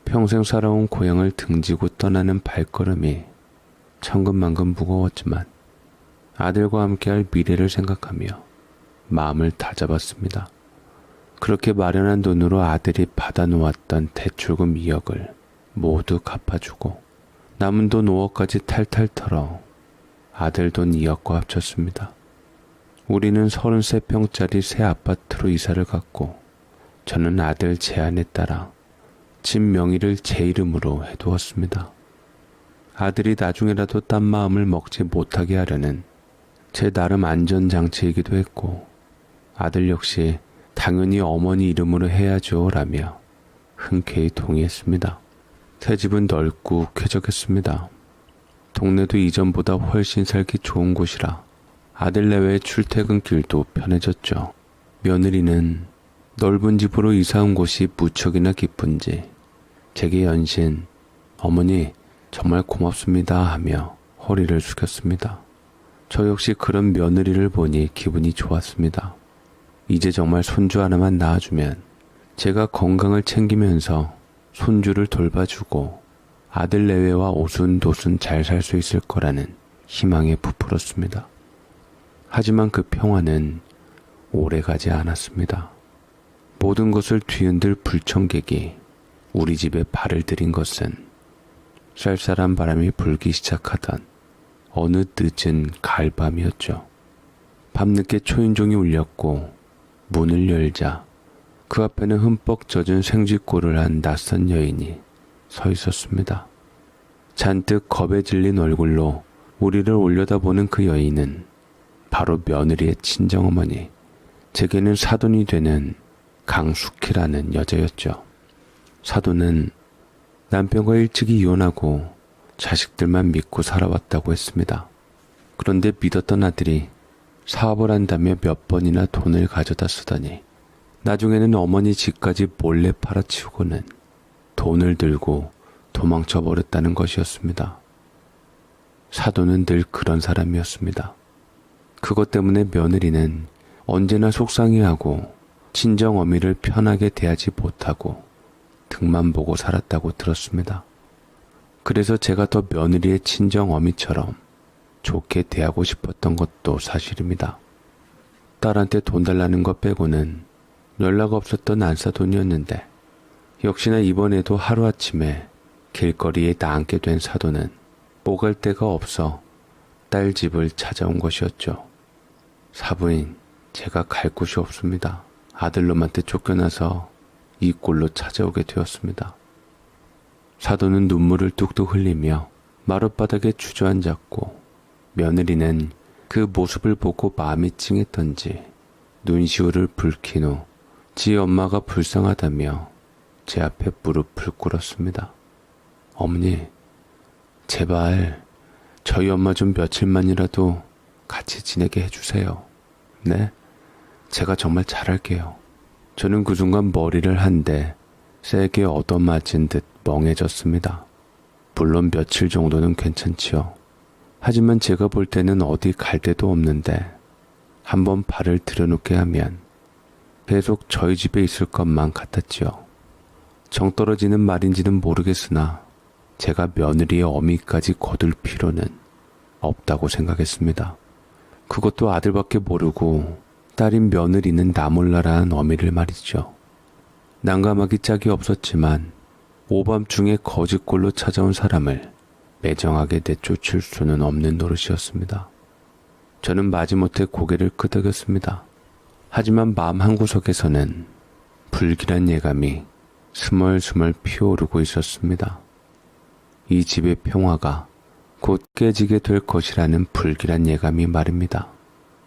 평생 살아온 고향을 등지고 떠나는 발걸음이 천근만근 무거웠지만 아들과 함께할 미래를 생각하며 마음을 다잡았습니다. 그렇게 마련한 돈으로 아들이 받아놓았던 대출금 2억을 모두 갚아주고 남은 돈 5억까지 탈탈 털어 아들 돈 2억과 합쳤습니다. 우리는 33평짜리 새 아파트로 이사를 갔고 저는 아들 제안에 따라 집 명의를 제 이름으로 해두었습니다. 아들이 나중에라도 딴 마음을 먹지 못하게 하려는 제 나름 안전장치이기도 했고 아들 역시 당연히 어머니 이름으로 해야죠 라며 흔쾌히 동의했습니다. 새 집은 넓고 쾌적했습니다. 동네도 이전보다 훨씬 살기 좋은 곳이라 아들 내외의 출퇴근길도 편해졌죠. 며느리는 넓은 집으로 이사온 곳이 무척이나 기쁜지 제게 연신 어머니 정말 고맙습니다 하며 허리를 숙였습니다. 저 역시 그런 며느리를 보니 기분이 좋았습니다. 이제 정말 손주 하나만 낳아주면 제가 건강을 챙기면서 손주를 돌봐주고 아들 내외와 오순도순 잘 살 수 있을 거라는 희망에 부풀었습니다. 하지만 그 평화는 오래가지 않았습니다. 모든 것을 뒤흔들 불청객이 우리 집에 발을 들인 것은 쌀쌀한 바람이 불기 시작하던 어느 늦은 가을밤이었죠. 밤늦게 초인종이 울렸고 문을 열자 그 앞에는 흠뻑 젖은 생쥐꼴을 한 낯선 여인이 서 있었습니다. 잔뜩 겁에 질린 얼굴로 우리를 올려다보는 그 여인은 바로 며느리의 친정어머니, 제게는 사돈이 되는 강숙희라는 여자였죠. 사돈은 남편과 일찍이 이혼하고 자식들만 믿고 살아왔다고 했습니다. 그런데 믿었던 아들이 사업을 한다며 몇 번이나 돈을 가져다 쓰더니 나중에는 어머니 집까지 몰래 팔아치우고는 돈을 들고 도망쳐 버렸다는 것이었습니다. 사돈은 늘 그런 사람이었습니다. 그것 때문에 며느리는 언제나 속상해하고 친정 어미를 편하게 대하지 못하고 등만 보고 살았다고 들었습니다. 그래서 제가 더 며느리의 친정 어미처럼 좋게 대하고 싶었던 것도 사실입니다. 딸한테 돈 달라는 것 빼고는 연락 없었던 안사돈이었는데 역시나 이번에도 하루아침에 길거리에 나앉게 된 사돈은 오갈 데가 없어 딸 집을 찾아온 것이었죠. 사부인, 제가 갈 곳이 없습니다. 아들놈한테 쫓겨나서 이 꼴로 찾아오게 되었습니다. 사돈은 눈물을 뚝뚝 흘리며 마룻바닥에 주저앉았고 며느리는 그 모습을 보고 마음이 찡했던지 눈시울을 붉힌 후 지 엄마가 불쌍하다며 제 앞에 무릎을 꿇었습니다. 어머니, 제발 저희 엄마 좀 며칠만이라도 같이 지내게 해주세요. 네? 제가 정말 잘할게요. 저는 그 순간 머리를 한 대 세게 얻어맞은 듯 멍해졌습니다. 물론 며칠 정도는 괜찮지요. 하지만 제가 볼 때는 어디 갈 데도 없는데 한번 발을 들여놓게 하면 계속 저희 집에 있을 것만 같았지요. 정 떨어지는 말인지는 모르겠으나 제가 며느리의 어미까지 거둘 필요는 없다고 생각했습니다. 그것도 아들밖에 모르고 딸인 며느리는 나 몰라라는 어미를 말이죠. 난감하기 짝이 없었지만 오밤중에 거짓골로 찾아온 사람을 매정하게 내쫓을 수는 없는 노릇이었습니다. 저는 마지못해 고개를 끄덕였습니다. 하지만 마음 한구석에서는 불길한 예감이 스멀스멀 피어오르고 있었습니다. 이 집의 평화가 곧 깨지게 될 것이라는 불길한 예감이 말입니다.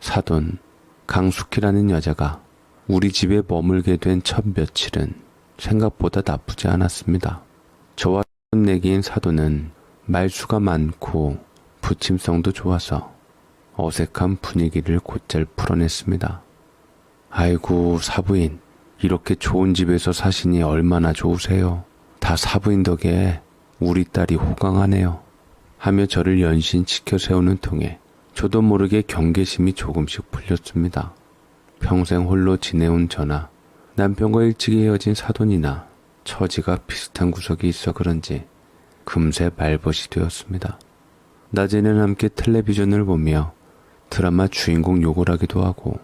사돈 강숙희라는 여자가 우리 집에 머물게 된 첫 며칠은 생각보다 나쁘지 않았습니다. 저와 내기인 사돈은 말수가 많고 부침성도 좋아서 어색한 분위기를 곧잘 풀어냈습니다. 아이고 사부인, 이렇게 좋은 집에서 사시니 얼마나 좋으세요. 다 사부인 덕에 우리 딸이 호강하네요. 하며 저를 연신 지켜 세우는 통에 저도 모르게 경계심이 조금씩 풀렸습니다. 평생 홀로 지내온 저나 남편과 일찍이 헤어진 사돈이나 처지가 비슷한 구석이 있어 그런지 금세 말벗이 되었습니다. 낮에는 함께 텔레비전을 보며 드라마 주인공 욕을 하기도 하고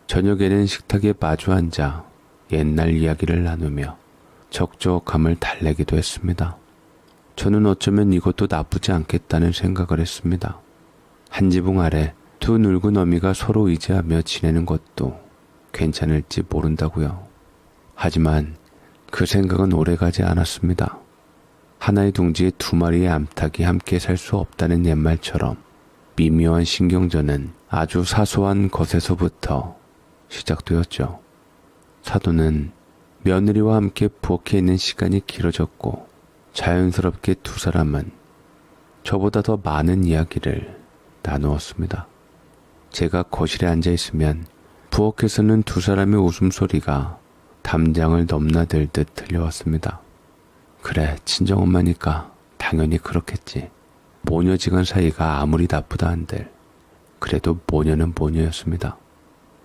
저녁에는 식탁에 마주 앉아 옛날 이야기를 나누며 적적함을 달래기도 했습니다. 저는 어쩌면 이것도 나쁘지 않겠다는 생각을 했습니다. 한 지붕 아래 두 늙은 어미가 서로 의지하며 지내는 것도 괜찮을지 모른다고요. 하지만 그 생각은 오래가지 않았습니다. 하나의 둥지에 두 마리의 암탉이 함께 살 수 없다는 옛말처럼 미묘한 신경전은 아주 사소한 것에서부터 시작되었죠. 사돈은 며느리와 함께 부엌에 있는 시간이 길어졌고 자연스럽게 두 사람은 저보다 더 많은 이야기를 나누었습니다. 제가 거실에 앉아 있으면 부엌에서는 두 사람의 웃음소리가 담장을 넘나들듯 들려왔습니다. 그래, 친정엄마니까 당연히 그렇겠지. 모녀지간 사이가 아무리 나쁘다 한들 그래도 모녀는 모녀였습니다.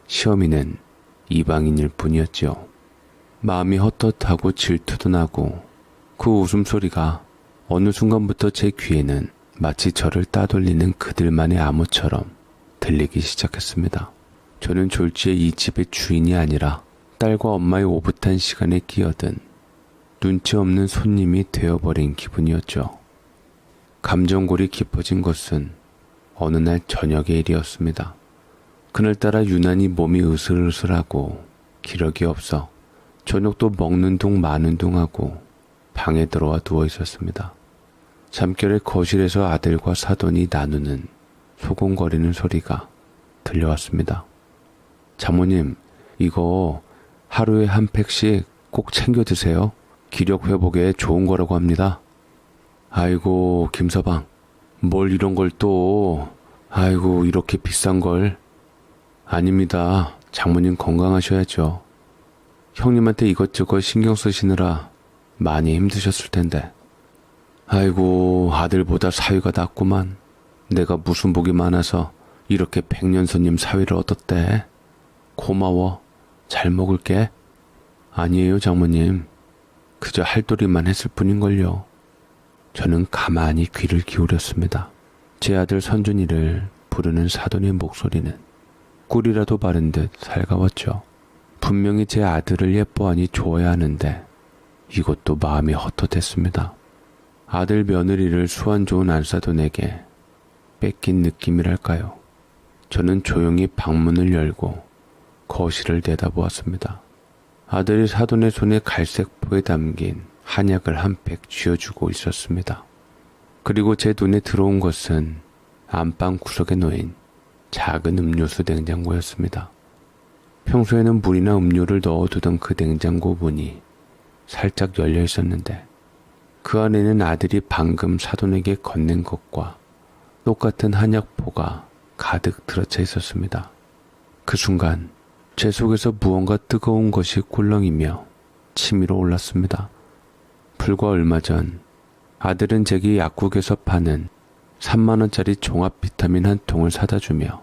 시어미는 이방인일 뿐이었지요. 마음이 헛헛하고 질투도 나고 그 웃음소리가 어느 순간부터 제 귀에는 마치 저를 따돌리는 그들만의 암호처럼 들리기 시작했습니다. 저는 졸지에 이 집의 주인이 아니라 딸과 엄마의 오붓한 시간에 끼어든 눈치 없는 손님이 되어버린 기분이었죠. 감정골이 깊어진 것은 어느 날 저녁의 일이었습니다. 그날따라 유난히 몸이 으슬으슬하고 기력이 없어 저녁도 먹는 둥 마는 둥 하고 방에 들어와 누워 있었습니다. 잠결에 거실에서 아들과 사돈이 나누는 소곤거리는 소리가 들려왔습니다. 장모님, 이거 하루에 한 팩씩 꼭 챙겨 드세요. 기력 회복에 좋은 거라고 합니다. 아이고, 김서방, 뭘 이런 걸 또, 아이고, 이렇게 비싼 걸. 아닙니다. 장모님 건강하셔야죠. 형님한테 이것저것 신경 쓰시느라 많이 힘드셨을 텐데. 아이고, 아들보다 사위가 낫구만. 내가 무슨 복이 많아서 이렇게 백년손님 사위를 얻었대. 고마워. 잘 먹을게. 아니에요, 장모님. 그저 할도리만 했을 뿐인걸요. 저는 가만히 귀를 기울였습니다. 제 아들 선준이를 부르는 사돈의 목소리는 꿀이라도 바른 듯 살가웠죠. 분명히 제 아들을 예뻐하니 좋아야 하는데 이것도 마음이 헛헛했습니다. 아들 며느리를 수완 좋은 안사돈에게 뺏긴 느낌이랄까요. 저는 조용히 방문을 열고 거실을 내다보았습니다. 아들이 사돈의 손에 갈색포에 담긴 한약을 한 팩 쥐어주고 있었습니다. 그리고 제 눈에 들어온 것은 안방 구석에 놓인 작은 음료수 냉장고였습니다. 평소에는 물이나 음료를 넣어두던 그 냉장고 문이 살짝 열려 있었는데 그 안에는 아들이 방금 사돈에게 건넨 것과 똑같은 한약포가 가득 들어차 있었습니다. 그 순간 제 속에서 무언가 뜨거운 것이 꿀렁이며 치밀어 올랐습니다. 불과 얼마 전 아들은 제게 약국에서 파는 3만원짜리 종합 비타민 한 통을 사다 주며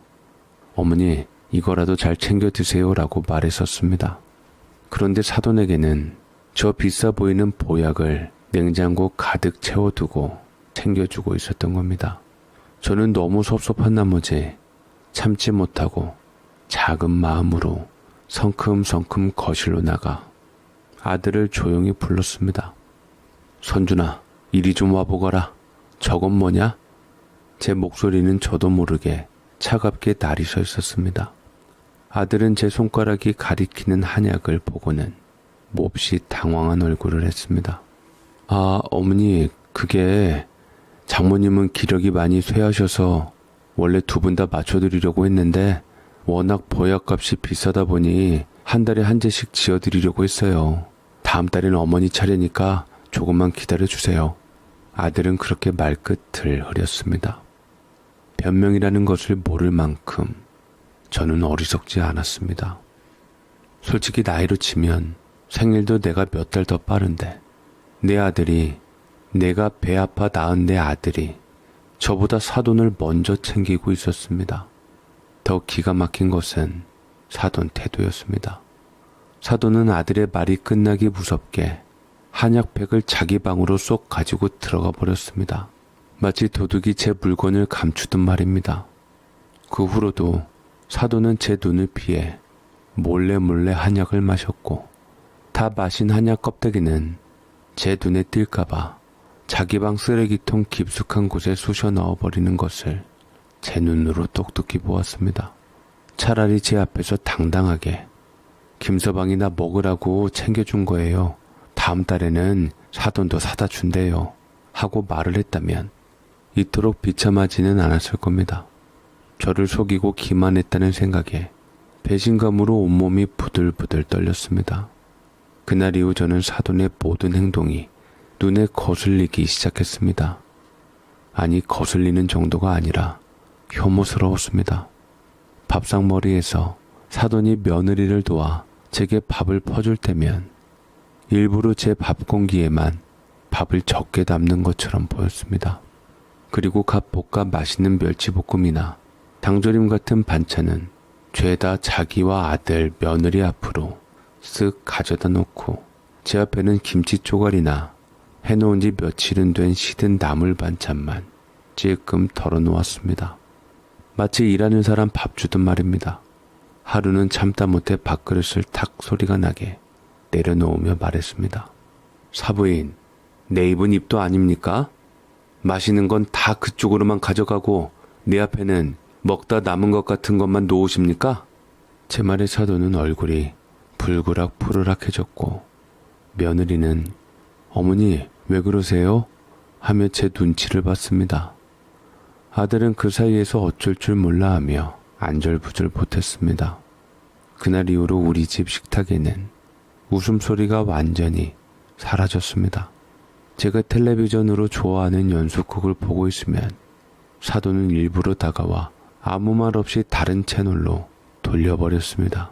어머니 이거라도 잘 챙겨 드세요 라고 말했었습니다. 그런데 사돈에게는 저 비싸 보이는 보약을 냉장고 가득 채워두고 챙겨주고 있었던 겁니다. 저는 너무 섭섭한 나머지 참지 못하고 작은 마음으로 성큼성큼 거실로 나가 아들을 조용히 불렀습니다. 선준아, 이리 좀 와보거라. 저건 뭐냐? 제 목소리는 저도 모르게 차갑게 날이 서 있었습니다. 아들은 제 손가락이 가리키는 한약을 보고는 몹시 당황한 얼굴을 했습니다. 아, 어머니, 그게 장모님은 기력이 많이 쇠하셔서 원래 두 분 다 맞춰드리려고 했는데 워낙 보약값이 비싸다 보니 한 달에 한 재씩 지어드리려고 했어요. 다음 달에는 어머니 차례니까 조금만 기다려주세요. 아들은 그렇게 말끝을 흐렸습니다. 변명이라는 것을 모를 만큼 저는 어리석지 않았습니다. 솔직히 나이로 치면 생일도 내가 몇 달 더 빠른데 내 아들이 내가 배 아파 낳은 내 아들이 저보다 사돈을 먼저 챙기고 있었습니다. 더 기가 막힌 것은 사돈 태도였습니다. 사돈은 아들의 말이 끝나기 무섭게 한약팩을 자기 방으로 쏙 가지고 들어가 버렸습니다. 마치 도둑이 제 물건을 감추듯 말입니다. 그 후로도 사돈은 제 눈을 피해 몰래 한약을 마셨고 다 마신 한약 껍데기는 제 눈에 띌까봐 자기 방 쓰레기통 깊숙한 곳에 쑤셔 넣어버리는 것을 제 눈으로 똑똑히 보았습니다. 차라리 제 앞에서 당당하게 김서방이나 먹으라고 챙겨준 거예요. 다음 달에는 사돈도 사다 준대요. 하고 말을 했다면 이토록 비참하지는 않았을 겁니다. 저를 속이고 기만했다는 생각에 배신감으로 온몸이 부들부들 떨렸습니다. 그날 이후 저는 사돈의 모든 행동이 눈에 거슬리기 시작했습니다. 아니, 거슬리는 정도가 아니라 혐오스러웠습니다. 밥상머리에서 사돈이 며느리를 도와 제게 밥을 퍼줄 때면 일부러 제 밥 공기에만 밥을 적게 담는 것처럼 보였습니다. 그리고 갓 볶아 맛있는 멸치볶음이나 당조림 같은 반찬은 죄다 자기와 아들, 며느리 앞으로 쓱 가져다 놓고 제 앞에는 김치 쪼가리나 해놓은 지 며칠은 된 시든 나물 반찬만 찔끔 덜어놓았습니다. 마치 일하는 사람 밥 주듯 말입니다. 하루는 참다 못해 밥그릇을 탁 소리가 나게 내려놓으며 말했습니다. 사부인, 내 입은 입도 아닙니까? 마시는 건 다 그쪽으로만 가져가고 내 앞에는 먹다 남은 것 같은 것만 놓으십니까? 제 말에 사돈은 얼굴이 불그락 푸르락해졌고 며느리는 어머니 왜 그러세요? 하며 제 눈치를 봤습니다. 아들은 그 사이에서 어쩔 줄 몰라 하며 안절부절 못했습니다. 그날 이후로 우리 집 식탁에는 웃음소리가 완전히 사라졌습니다. 제가 텔레비전으로 좋아하는 연속극을 보고 있으면 사돈은 일부러 다가와 아무 말 없이 다른 채널로 돌려버렸습니다.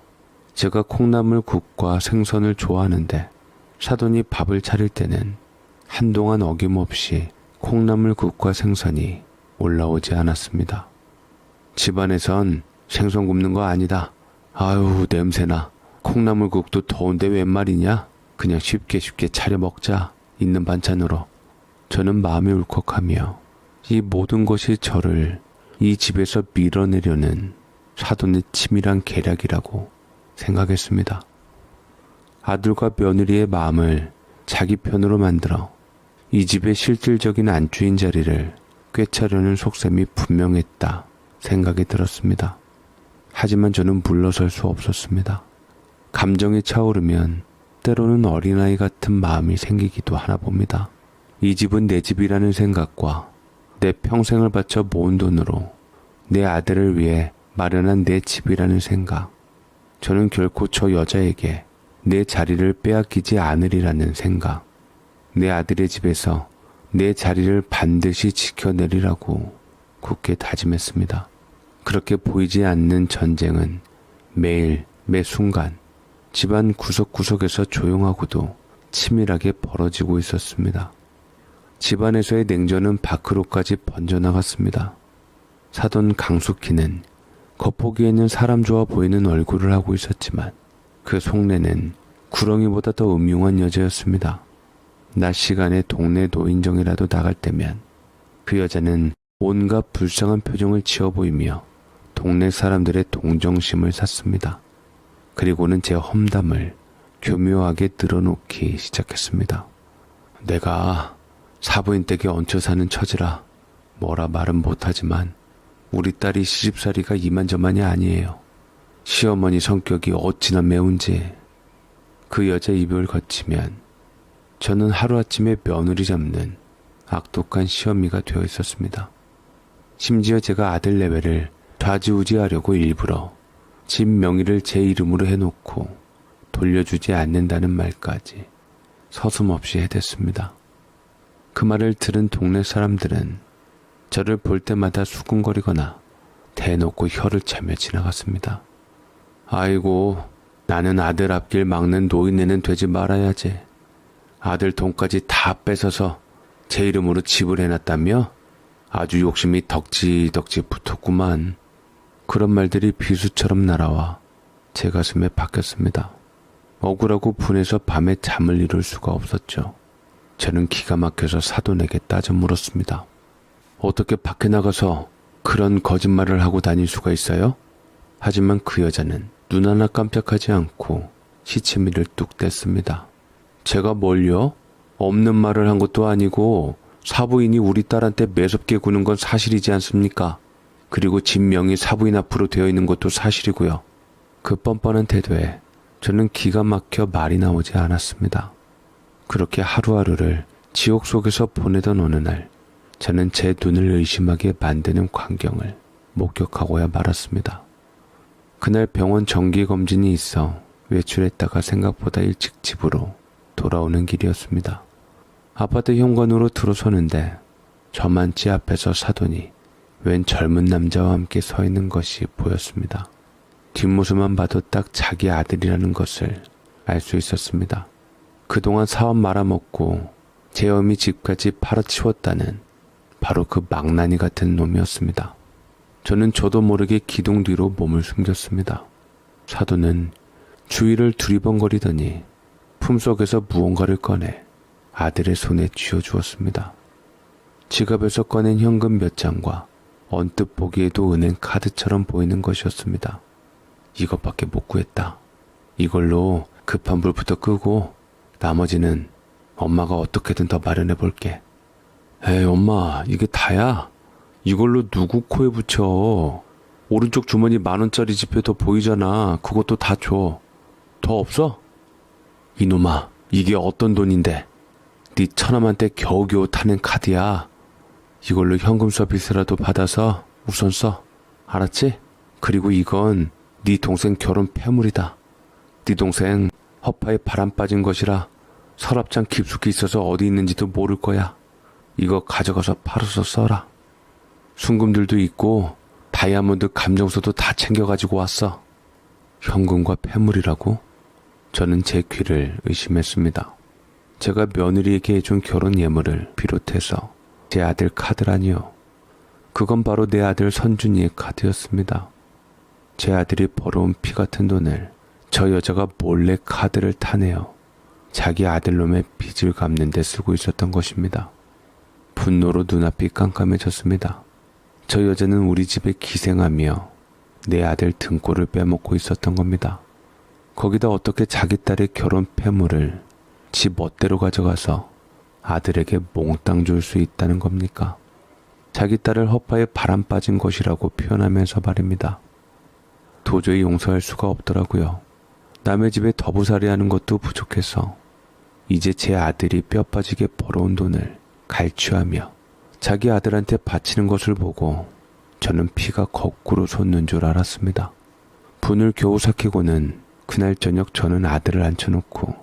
제가 콩나물국과 생선을 좋아하는데 사돈이 밥을 차릴 때는 한동안 어김없이 콩나물국과 생선이 올라오지 않았습니다. 집안에선 생선 굽는 거 아니다. 아유, 냄새나. 콩나물국도 더운데 웬 말이냐? 그냥 쉽게 차려 먹자. 있는 반찬으로. 저는 마음이 울컥하며 이 모든 것이 저를 이 집에서 밀어내려는 사돈의 치밀한 계략이라고 생각했습니다. 아들과 며느리의 마음을 자기 편으로 만들어 이 집의 실질적인 안주인 자리를 꿰차려는 속셈이 분명했다 생각이 들었습니다. 하지만 저는 물러설 수 없었습니다. 감정이 차오르면 때로는 어린아이 같은 마음이 생기기도 하나 봅니다. 이 집은 내 집이라는 생각과 내 평생을 바쳐 모은 돈으로 내 아들을 위해 마련한 내 집이라는 생각, 저는 결코 저 여자에게 내 자리를 빼앗기지 않으리라는 생각, 내 아들의 집에서 내 자리를 반드시 지켜내리라고 굳게 다짐했습니다. 그렇게 보이지 않는 전쟁은 매일 매 순간 집안 구석구석에서 조용하고도 치밀하게 벌어지고 있었습니다. 집안에서의 냉전은 밖으로까지 번져나갔습니다. 사돈 강숙희는 겉보기에는 사람 좋아 보이는 얼굴을 하고 있었지만 그 속내는 구렁이보다 더 음흉한 여자였습니다. 낮 시간에 동네 노인정이라도 나갈 때면 그 여자는 온갖 불쌍한 표정을 지어 보이며 동네 사람들의 동정심을 샀습니다. 그리고는 제 험담을 교묘하게 늘어놓기 시작했습니다. 내가 사부인 댁에 얹혀 사는 처지라 뭐라 말은 못하지만 우리 딸이 시집살이가 이만저만이 아니에요. 시어머니 성격이 어찌나 매운지. 그 여자 입을 거치면 저는 하루아침에 며느리 잡는 악독한 시어미가 되어 있었습니다. 심지어 제가 아들 내외를 좌지우지하려고 일부러 집 명의를 제 이름으로 해놓고 돌려주지 않는다는 말까지 서슴없이 해댔습니다. 그 말을 들은 동네 사람들은 저를 볼 때마다 수군거리거나 대놓고 혀를 차며 지나갔습니다. 아이고, 나는 아들 앞길 막는 노인네는 되지 말아야지. 아들 돈까지 다 뺏어서 제 이름으로 집을 해놨다며? 아주 욕심이 덕지덕지 붙었구만. 그런 말들이 비수처럼 날아와 제 가슴에 박혔습니다. 억울하고 분해서 밤에 잠을 이룰 수가 없었죠. 저는 기가 막혀서 사돈에게 따져 물었습니다. 어떻게 밖에 나가서 그런 거짓말을 하고 다닐 수가 있어요? 하지만 그 여자는 눈 하나 깜짝하지 않고 시치미를 뚝 뗐습니다. 제가 뭘요? 없는 말을 한 것도 아니고 사부인이 우리 딸한테 매섭게 구는 건 사실이지 않습니까? 그리고 집 명이 사부인 앞으로 되어 있는 것도 사실이고요. 그 뻔뻔한 태도에 저는 기가 막혀 말이 나오지 않았습니다. 그렇게 하루하루를 지옥 속에서 보내던 어느 날, 저는 제 눈을 의심하게 만드는 광경을 목격하고야 말았습니다. 그날 병원 정기검진이 있어 외출했다가 생각보다 일찍 집으로 돌아오는 길이었습니다. 아파트 현관으로 들어서는데 저만치 앞에서 사돈이 웬 젊은 남자와 함께 서 있는 것이 보였습니다. 뒷모습만 봐도 딱 자기 아들이라는 것을 알 수 있었습니다. 그동안 사업 말아먹고 제 어미 집까지 팔아치웠다는 바로 그 망나니 같은 놈이었습니다. 저는 저도 모르게 기둥 뒤로 몸을 숨겼습니다. 사돈은 주위를 두리번거리더니 품속에서 무언가를 꺼내 아들의 손에 쥐어주었습니다. 지갑에서 꺼낸 현금 몇 장과 언뜻 보기에도 은행 카드처럼 보이는 것이었습니다. 이것밖에 못 구했다. 이걸로 급한 불부터 끄고 나머지는 엄마가 어떻게든 더 마련해 볼게. 에이 엄마, 이게 다야? 이걸로 누구 코에 붙여? 오른쪽 주머니 10,000원짜리 지폐 더 보이잖아. 그것도 다 줘. 더 없어? 이놈아, 이게 어떤 돈인데? 네 처남한테 겨우겨우 타는 카드야. 이걸로 현금 서비스라도 받아서 우선 써. 알았지? 그리고 이건 네 동생 결혼 폐물이다. 네 동생 허파에 바람 빠진 것이라 서랍장 깊숙이 있어서 어디 있는지도 모를 거야. 이거 가져가서 팔아서 써라. 순금들도 있고 다이아몬드 감정서도 다 챙겨가지고 왔어. 현금과 폐물이라고? 저는 제 귀를 의심했습니다. 제가 며느리에게 해준 결혼 예물을 비롯해서 제 아들 카드라니요. 그건 바로 내 아들 선준이의 카드였습니다. 제 아들이 벌어온 피 같은 돈을 저 여자가 몰래 카드를 타내어 자기 아들놈의 빚을 갚는 데 쓰고 있었던 것입니다. 분노로 눈앞이 깜깜해졌습니다. 저 여자는 우리 집에 기생하며 내 아들 등골을 빼먹고 있었던 겁니다. 거기다 어떻게 자기 딸의 결혼 폐물을 지 멋대로 가져가서 아들에게 몽땅 줄 수 있다는 겁니까? 자기 딸을 허파에 바람 빠진 것이라고 표현하면서 말입니다. 도저히 용서할 수가 없더라고요. 남의 집에 더부살이 하는 것도 부족해서 이제 제 아들이 뼈 빠지게 벌어온 돈을 갈취하며 자기 아들한테 바치는 것을 보고 저는 피가 거꾸로 솟는 줄 알았습니다. 분을 겨우 삭히고는 그날 저녁 저는 아들을 앉혀놓고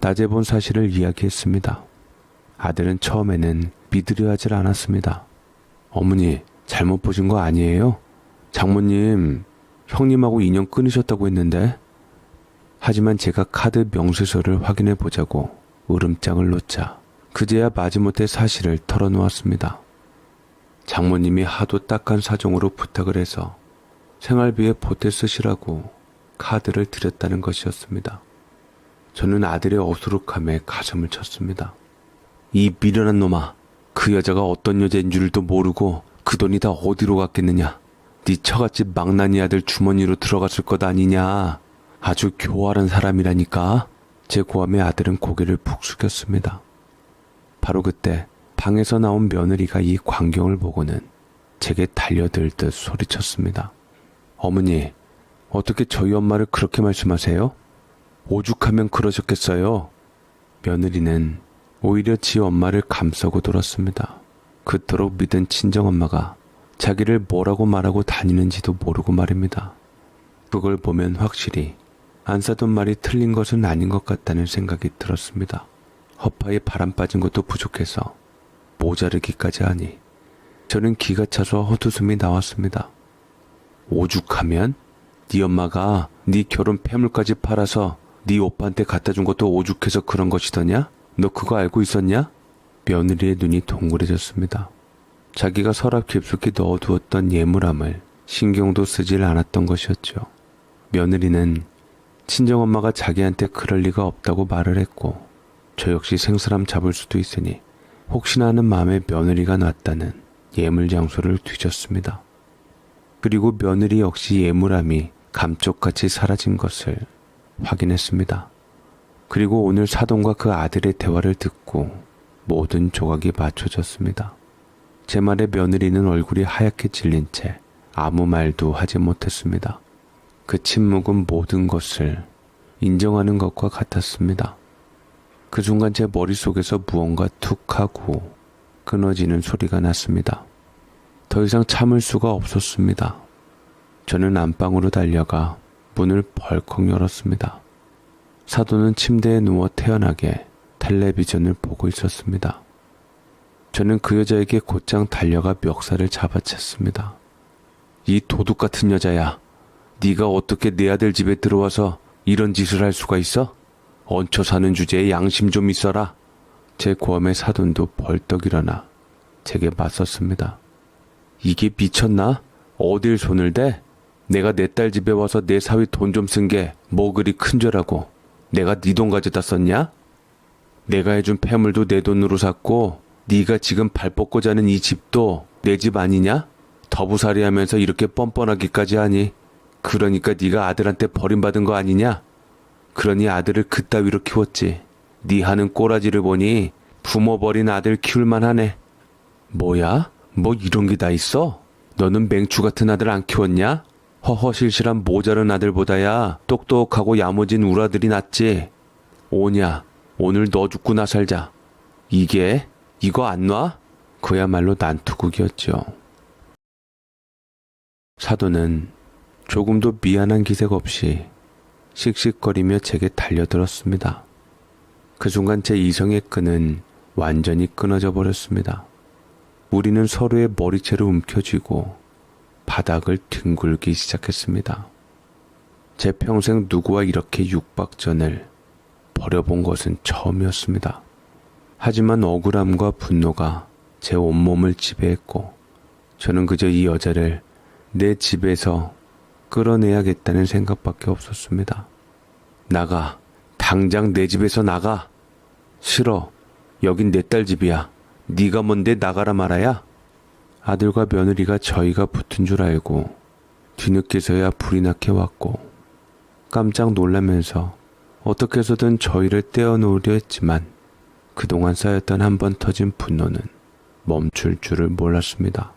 낮에 본 사실을 이야기했습니다. 아들은 처음에는 믿으려 하질 않았습니다. 어머니, 잘못 보신 거 아니에요? 장모님, 형님하고 인연 끊으셨다고 했는데. 하지만 제가 카드 명세서를 확인해 보자고 으름장을 놓자 그제야 마지못해 사실을 털어놓았습니다. 장모님이 하도 딱한 사정으로 부탁을 해서 생활비에 보태 쓰시라고 카드를 드렸다는 것이었습니다. 저는 아들의 어수룩함에 가슴을 쳤습니다. 이 미련한 놈아, 그 여자가 어떤 여자인 줄도 모르고 그 돈이 다 어디로 갔겠느냐. 네 처갓집 망나니 아들 주머니로 들어갔을 것 아니냐. 아주 교활한 사람이라니까. 제 고함에 아들은 고개를 푹 숙였습니다. 바로 그때 방에서 나온 며느리가 이 광경을 보고는 제게 달려들듯 소리쳤습니다. 어머니, 어떻게 저희 엄마를 그렇게 말씀하세요? 오죽하면 그러셨겠어요. 며느리는 오히려 지 엄마를 감싸고 돌았습니다. 그토록 믿은 친정엄마가 자기를 뭐라고 말하고 다니는지도 모르고 말입니다. 그걸 보면 확실히 안 사돈 말이 틀린 것은 아닌 것 같다는 생각이 들었습니다. 허파에 바람 빠진 것도 부족해서 모자르기까지 하니 저는 기가 차서 헛웃음이 나왔습니다. 오죽하면? 네 엄마가 네 결혼 폐물까지 팔아서 네 오빠한테 갖다 준 것도 오죽해서 그런 것이더냐? 너 그거 알고 있었냐? 며느리의 눈이 동그래졌습니다. 자기가 서랍 깊숙이 넣어두었던 예물함을 신경도 쓰질 않았던 것이었죠. 며느리는 친정엄마가 자기한테 그럴 리가 없다고 말을 했고 저 역시 생사람 잡을 수도 있으니 혹시나 하는 마음에 며느리가 놨다는 예물 장소를 뒤졌습니다. 그리고 며느리 역시 예물함이 감쪽같이 사라진 것을 확인했습니다. 그리고 오늘 사돈과 그 아들의 대화를 듣고 모든 조각이 맞춰졌습니다. 제 말에 며느리는 얼굴이 하얗게 질린 채 아무 말도 하지 못했습니다. 그 침묵은 모든 것을 인정하는 것과 같았습니다. 그 순간 제 머릿속에서 무언가 툭 하고 끊어지는 소리가 났습니다. 더 이상 참을 수가 없었습니다. 저는 안방으로 달려가 문을 벌컥 열었습니다. 사돈은 침대에 누워 태연하게 텔레비전을 보고 있었습니다. 저는 그 여자에게 곧장 달려가 멱살을 잡아챘습니다. 이 도둑 같은 여자야. 네가 어떻게 내 아들 집에 들어와서 이런 짓을 할 수가 있어? 얹혀 사는 주제에 양심 좀 있어라. 제 고함에 사돈도 벌떡 일어나 제게 맞섰습니다. 이게 미쳤나? 어딜 손을 대? 내가 내 딸 집에 와서 내 사위 돈 좀 쓴 게 뭐 그리 큰 죄라고. 내가 네 돈 가져다 썼냐? 내가 해준 폐물도 내 돈으로 샀고 네가 지금 발 뻗고 자는 이 집도 내 집 아니냐? 더부살이 하면서 이렇게 뻔뻔하기까지 하니 그러니까 네가 아들한테 버림받은 거 아니냐? 그러니 아들을 그따위로 키웠지. 네 하는 꼬라지를 보니 부모 버린 아들 키울만 하네. 뭐야? 뭐 이런 게 다 있어? 너는 맹추 같은 아들 안 키웠냐? 허허실실한 모자른 아들보다야 똑똑하고 야무진 우리 아들이 낫지. 오냐, 오늘 너 죽고 나 살자. 이거 안 놔? 그야말로 난투극이었죠. 사돈은 조금도 미안한 기색 없이 씩씩거리며 제게 달려들었습니다. 그 순간 제 이성의 끈은 완전히 끊어져 버렸습니다. 우리는 서로의 머리채를 움켜쥐고 바닥을 뒹굴기 시작했습니다. 제 평생 누구와 이렇게 육박전을 벌여본 것은 처음이었습니다. 하지만 억울함과 분노가 제 온몸을 지배했고 저는 그저 이 여자를 내 집에서 끌어내야겠다는 생각밖에 없었습니다. 나가. 당장 내 집에서 나가. 싫어. 여긴 내 딸 집이야. 네가 뭔데 나가라 말아야? 아들과 며느리가 저희가 붙은 줄 알고 뒤늦게서야 불이 나게 왔고 깜짝 놀라면서 어떻게 해서든 저희를 떼어놓으려 했지만 그동안 쌓였던 한 번 터진 분노는 멈출 줄을 몰랐습니다.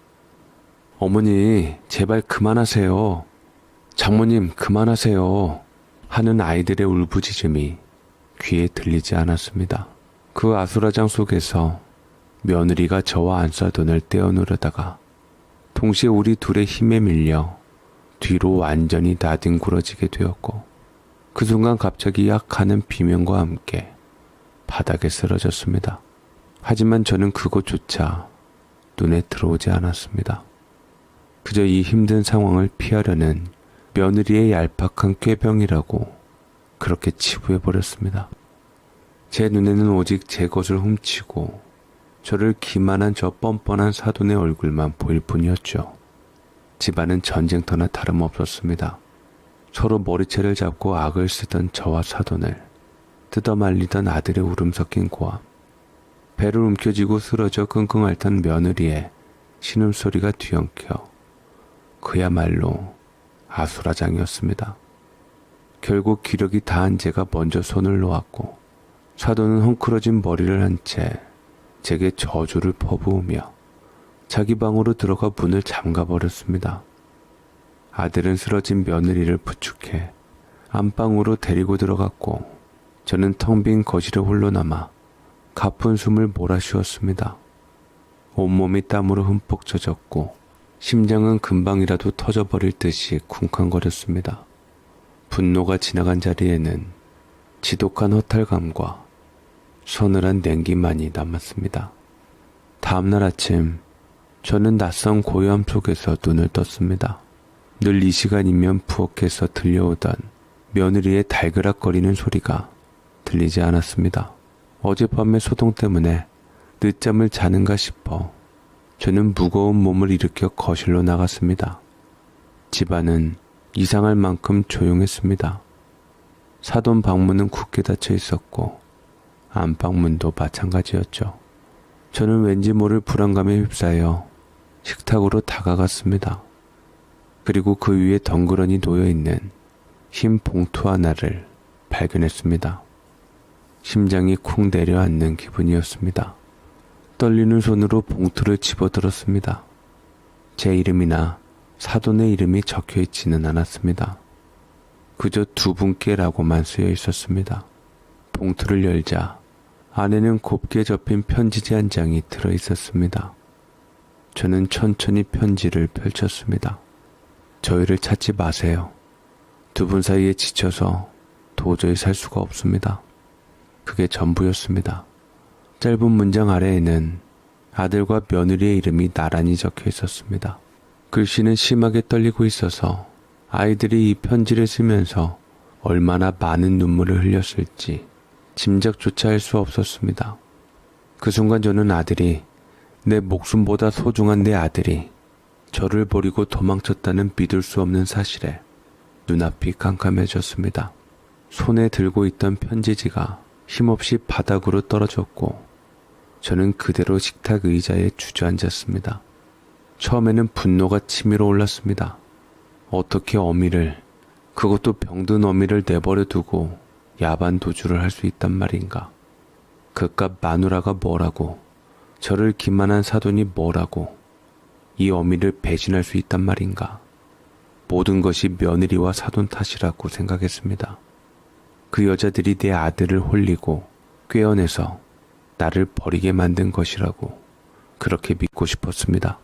어머니, 제발 그만하세요. 장모님, 그만하세요. 하는 아이들의 울부짖음이 귀에 들리지 않았습니다. 그 아수라장 속에서 며느리가 저와 안사돈을 떼어누르다가 동시에 우리 둘의 힘에 밀려 뒤로 완전히 나뒹굴어지게 되었고, 그 순간 갑자기 약하는 비명과 함께 바닥에 쓰러졌습니다. 하지만 저는 그것조차 눈에 들어오지 않았습니다. 그저 이 힘든 상황을 피하려는 며느리의 얄팍한 꾀병이라고 그렇게 치부해버렸습니다. 제 눈에는 오직 제 것을 훔치고 저를 기만한 저 뻔뻔한 사돈의 얼굴만 보일 뿐이었죠. 집안은 전쟁터나 다름없었습니다. 서로 머리채를 잡고 악을 쓰던 저와 사돈을 뜯어말리던 아들의 울음 섞인 고함, 배를 움켜쥐고 쓰러져 끙끙 앓던 며느리의 신음소리가 뒤엉켜 그야말로 아수라장이었습니다. 결국 기력이 다한 제가 먼저 손을 놓았고, 사돈은 헝클어진 머리를 한 채 제게 저주를 퍼부으며 자기 방으로 들어가 문을 잠가버렸습니다. 아들은 쓰러진 며느리를 부축해 안방으로 데리고 들어갔고, 저는 텅 빈 거실에 홀로 남아 가쁜 숨을 몰아쉬었습니다. 온몸이 땀으로 흠뻑 젖었고 심장은 금방이라도 터져버릴 듯이 쿵쾅거렸습니다. 분노가 지나간 자리에는 지독한 허탈감과 서늘한 냉기만이 남았습니다. 다음날 아침, 저는 낯선 고요함 속에서 눈을 떴습니다. 늘 이 시간이면 부엌에서 들려오던 며느리의 달그락거리는 소리가 들리지 않았습니다. 어젯밤의 소동 때문에 늦잠을 자는가 싶어 저는 무거운 몸을 일으켜 거실로 나갔습니다. 집안은 이상할 만큼 조용했습니다. 사돈 방문은 굳게 닫혀 있었고 안방문도 마찬가지였죠. 저는 왠지 모를 불안감에 휩싸여 식탁으로 다가갔습니다. 그리고 그 위에 덩그러니 놓여있는 흰 봉투 하나를 발견했습니다. 심장이 쿵 내려앉는 기분이었습니다. 떨리는 손으로 봉투를 집어들었습니다. 제 이름이나 사돈의 이름이 적혀있지는 않았습니다. 그저 두 분께라고만 쓰여 있었습니다. 봉투를 열자 안에는 곱게 접힌 편지지 한 장이 들어있었습니다. 저는 천천히 편지를 펼쳤습니다. 저희를 찾지 마세요. 두 분 사이에 지쳐서 도저히 살 수가 없습니다. 그게 전부였습니다. 짧은 문장 아래에는 아들과 며느리의 이름이 나란히 적혀 있었습니다. 글씨는 심하게 떨리고 있어서 아이들이 이 편지를 쓰면서 얼마나 많은 눈물을 흘렸을지 짐작조차 할 수 없었습니다. 그 순간 저는 아들이, 내 목숨보다 소중한 내 아들이 저를 버리고 도망쳤다는 믿을 수 없는 사실에 눈앞이 캄캄해졌습니다. 손에 들고 있던 편지지가 힘없이 바닥으로 떨어졌고 저는 그대로 식탁 의자에 주저앉았습니다. 처음에는 분노가 치밀어 올랐습니다. 어떻게 어미를, 그것도 병든 어미를 내버려 두고 야반 도주를 할 수 있단 말인가. 그깟 마누라가 뭐라고, 저를 기만한 사돈이 뭐라고 이 어미를 배신할 수 있단 말인가. 모든 것이 며느리와 사돈 탓이라고 생각했습니다. 그 여자들이 내 아들을 홀리고 꿰어내서 나를 버리게 만든 것이라고 그렇게 믿고 싶었습니다.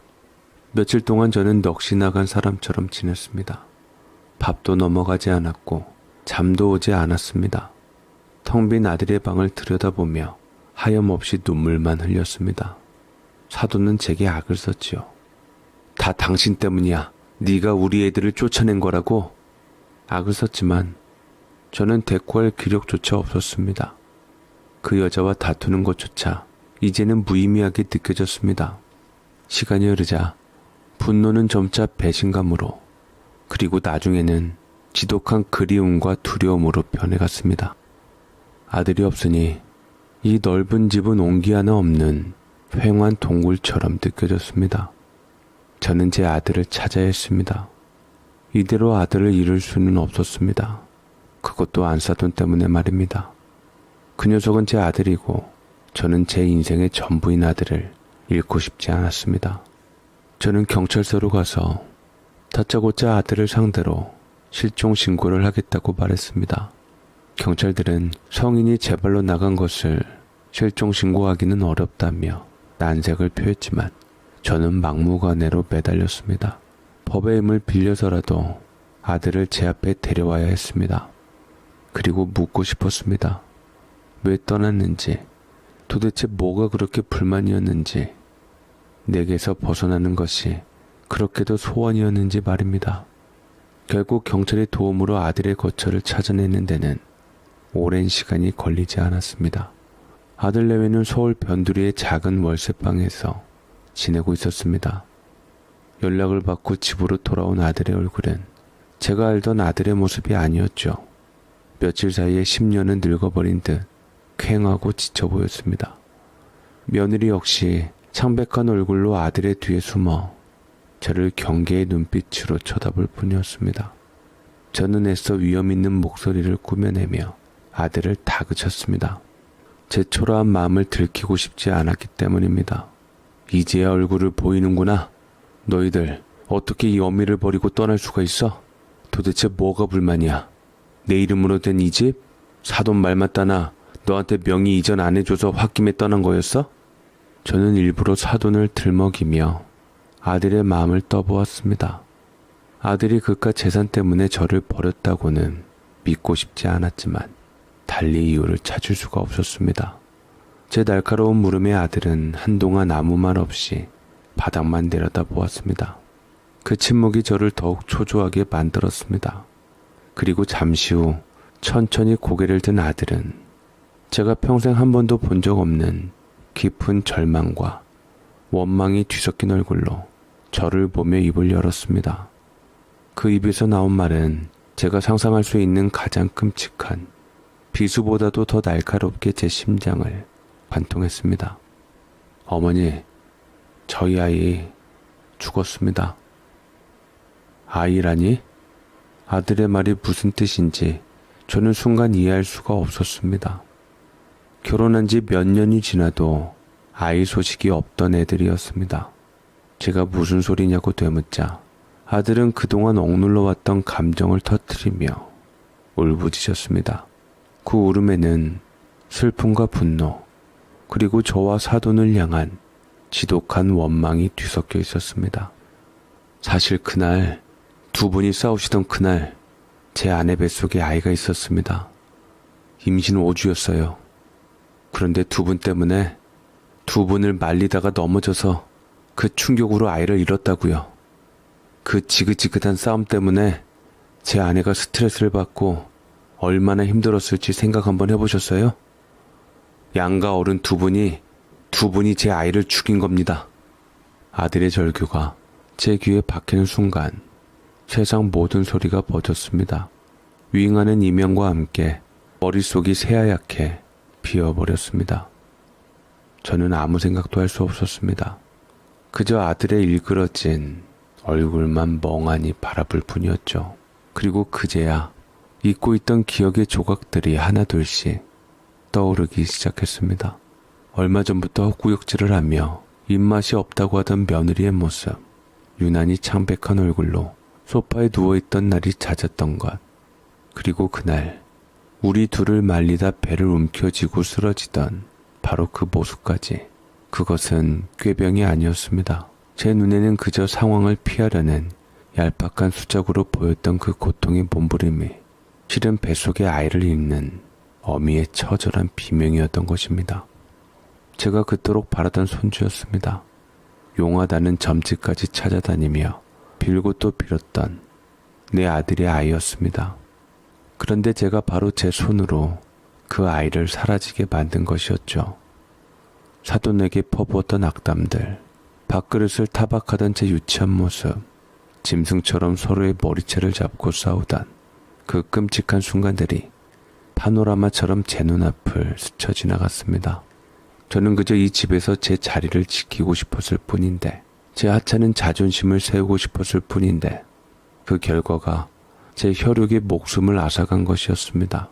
며칠 동안 저는 넋이 나간 사람처럼 지냈습니다. 밥도 넘어가지 않았고 잠도 오지 않았습니다. 텅 빈 아들의 방을 들여다보며 하염없이 눈물만 흘렸습니다. 사돈은 제게 악을 썼지요. 다 당신 때문이야. 네가 우리 애들을 쫓아낸 거라고. 악을 썼지만 저는 대꾸할 기력조차 없었습니다. 그 여자와 다투는 것조차 이제는 무의미하게 느껴졌습니다. 시간이 흐르자 분노는 점차 배신감으로, 그리고 나중에는 지독한 그리움과 두려움으로 변해갔습니다. 아들이 없으니 이 넓은 집은 온기 하나 없는 휑한 동굴처럼 느껴졌습니다. 저는 제 아들을 찾아야 했습니다. 이대로 아들을 잃을 수는 없었습니다. 그것도 안사돈 때문에 말입니다. 그 녀석은 제 아들이고 저는 제 인생의 전부인 아들을 잃고 싶지 않았습니다. 저는 경찰서로 가서 다짜고짜 아들을 상대로 실종 신고를 하겠다고 말했습니다. 경찰들은 성인이 제 발로 나간 것을 실종 신고하기는 어렵다며 난색을 표했지만 저는 막무가내로 매달렸습니다. 법의 힘을 빌려서라도 아들을 제 앞에 데려와야 했습니다. 그리고 묻고 싶었습니다. 왜 떠났는지, 도대체 뭐가 그렇게 불만이었는지, 내게서 벗어나는 것이 그렇게도 소원이었는지 말입니다. 결국 경찰의 도움으로 아들의 거처를 찾아내는 데는 오랜 시간이 걸리지 않았습니다. 아들 내외는 서울 변두리의 작은 월세방에서 지내고 있었습니다. 연락을 받고 집으로 돌아온 아들의 얼굴은 제가 알던 아들의 모습이 아니었죠. 며칠 사이에 10년은 늙어버린 듯 퀭하고 지쳐 보였습니다. 며느리 역시 창백한 얼굴로 아들의 뒤에 숨어 저를 경계의 눈빛으로 쳐다볼 뿐이었습니다. 저는 애써 위험 있는 목소리를 꾸며내며 아들을 다그쳤습니다. 제 초라한 마음을 들키고 싶지 않았기 때문입니다. 이제야 얼굴을 보이는구나. 너희들 어떻게 이 어미를 버리고 떠날 수가 있어? 도대체 뭐가 불만이야? 내 이름으로 된 이 집? 사돈 말 맞다나 너한테 명의 이전 안 해줘서 홧김에 떠난 거였어? 저는 일부러 사돈을 들먹이며 아들의 마음을 떠보았습니다. 아들이 그깟 재산 때문에 저를 버렸다고는 믿고 싶지 않았지만 달리 이유를 찾을 수가 없었습니다. 제 날카로운 물음에 아들은 한동안 아무 말 없이 바닥만 내려다보았습니다. 그 침묵이 저를 더욱 초조하게 만들었습니다. 그리고 잠시 후 천천히 고개를 든 아들은 제가 평생 한 번도 본 적 없는 깊은 절망과 원망이 뒤섞인 얼굴로 저를 보며 입을 열었습니다. 그 입에서 나온 말은 제가 상상할 수 있는 가장 끔찍한, 비수보다도 더 날카롭게 제 심장을 관통했습니다. 어머니, 저희 아이 죽었습니다. 아이라니? 아들의 말이 무슨 뜻인지 저는 순간 이해할 수가 없었습니다. 결혼한 지 몇 년이 지나도 아이 소식이 없던 애들이었습니다. 제가 무슨 소리냐고 되묻자 아들은 그동안 억눌러 왔던 감정을 터뜨리며 울부짖었습니다. 그 울음에는 슬픔과 분노, 그리고 저와 사돈을 향한 지독한 원망이 뒤섞여 있었습니다. 사실 그날, 두 분이 싸우시던 그날 제 아내 뱃속에 아이가 있었습니다. 임신 5주였어요. 그런데 두 분 때문에 두 분을 말리다가 넘어져서 그 충격으로 아이를 잃었다고요. 그 지긋지긋한 싸움 때문에 제 아내가 스트레스를 받고 얼마나 힘들었을지 생각 한번 해보셨어요? 양가 어른 두 분이 제 아이를 죽인 겁니다. 아들의 절규가 제 귀에 박히는 순간 세상 모든 소리가 멎었습니다. 윙하는 이명과 함께 머릿속이 새하얗게 비어버렸습니다. 저는 아무 생각도 할 수 없었습니다. 그저 아들의 일그러진 얼굴만 멍하니 바라볼 뿐이었죠. 그리고 그제야 잊고 있던 기억의 조각들이 하나둘씩 떠오르기 시작했습니다. 얼마 전부터 헛구역질을 하며 입맛이 없다고 하던 며느리의 모습, 유난히 창백한 얼굴로 소파에 누워있던 날이 잦았던 것, 그리고 그날 우리 둘을 말리다 배를 움켜쥐고 쓰러지던 바로 그 모습까지. 그것은 꾀병이 아니었습니다. 제 눈에는 그저 상황을 피하려는 얄팍한 수작으로 보였던 그 고통의 몸부림이 실은 뱃속에 아이를 잃는 어미의 처절한 비명이었던 것입니다. 제가 그토록 바라던 손주였습니다. 용하다는 점집까지 찾아다니며 빌고 또 빌었던 내 아들의 아이였습니다. 그런데 제가 바로 제 손으로 그 아이를 사라지게 만든 것이었죠. 사돈에게 퍼부었던 악담들, 밥그릇을 타박하던 제 유치한 모습, 짐승처럼 서로의 머리채를 잡고 싸우던 그 끔찍한 순간들이 파노라마처럼 제 눈앞을 스쳐 지나갔습니다. 저는 그저 이 집에서 제 자리를 지키고 싶었을 뿐인데, 제 하찮은 자존심을 세우고 싶었을 뿐인데, 그 결과가 제 혈육의 목숨을 앗아간 것이었습니다.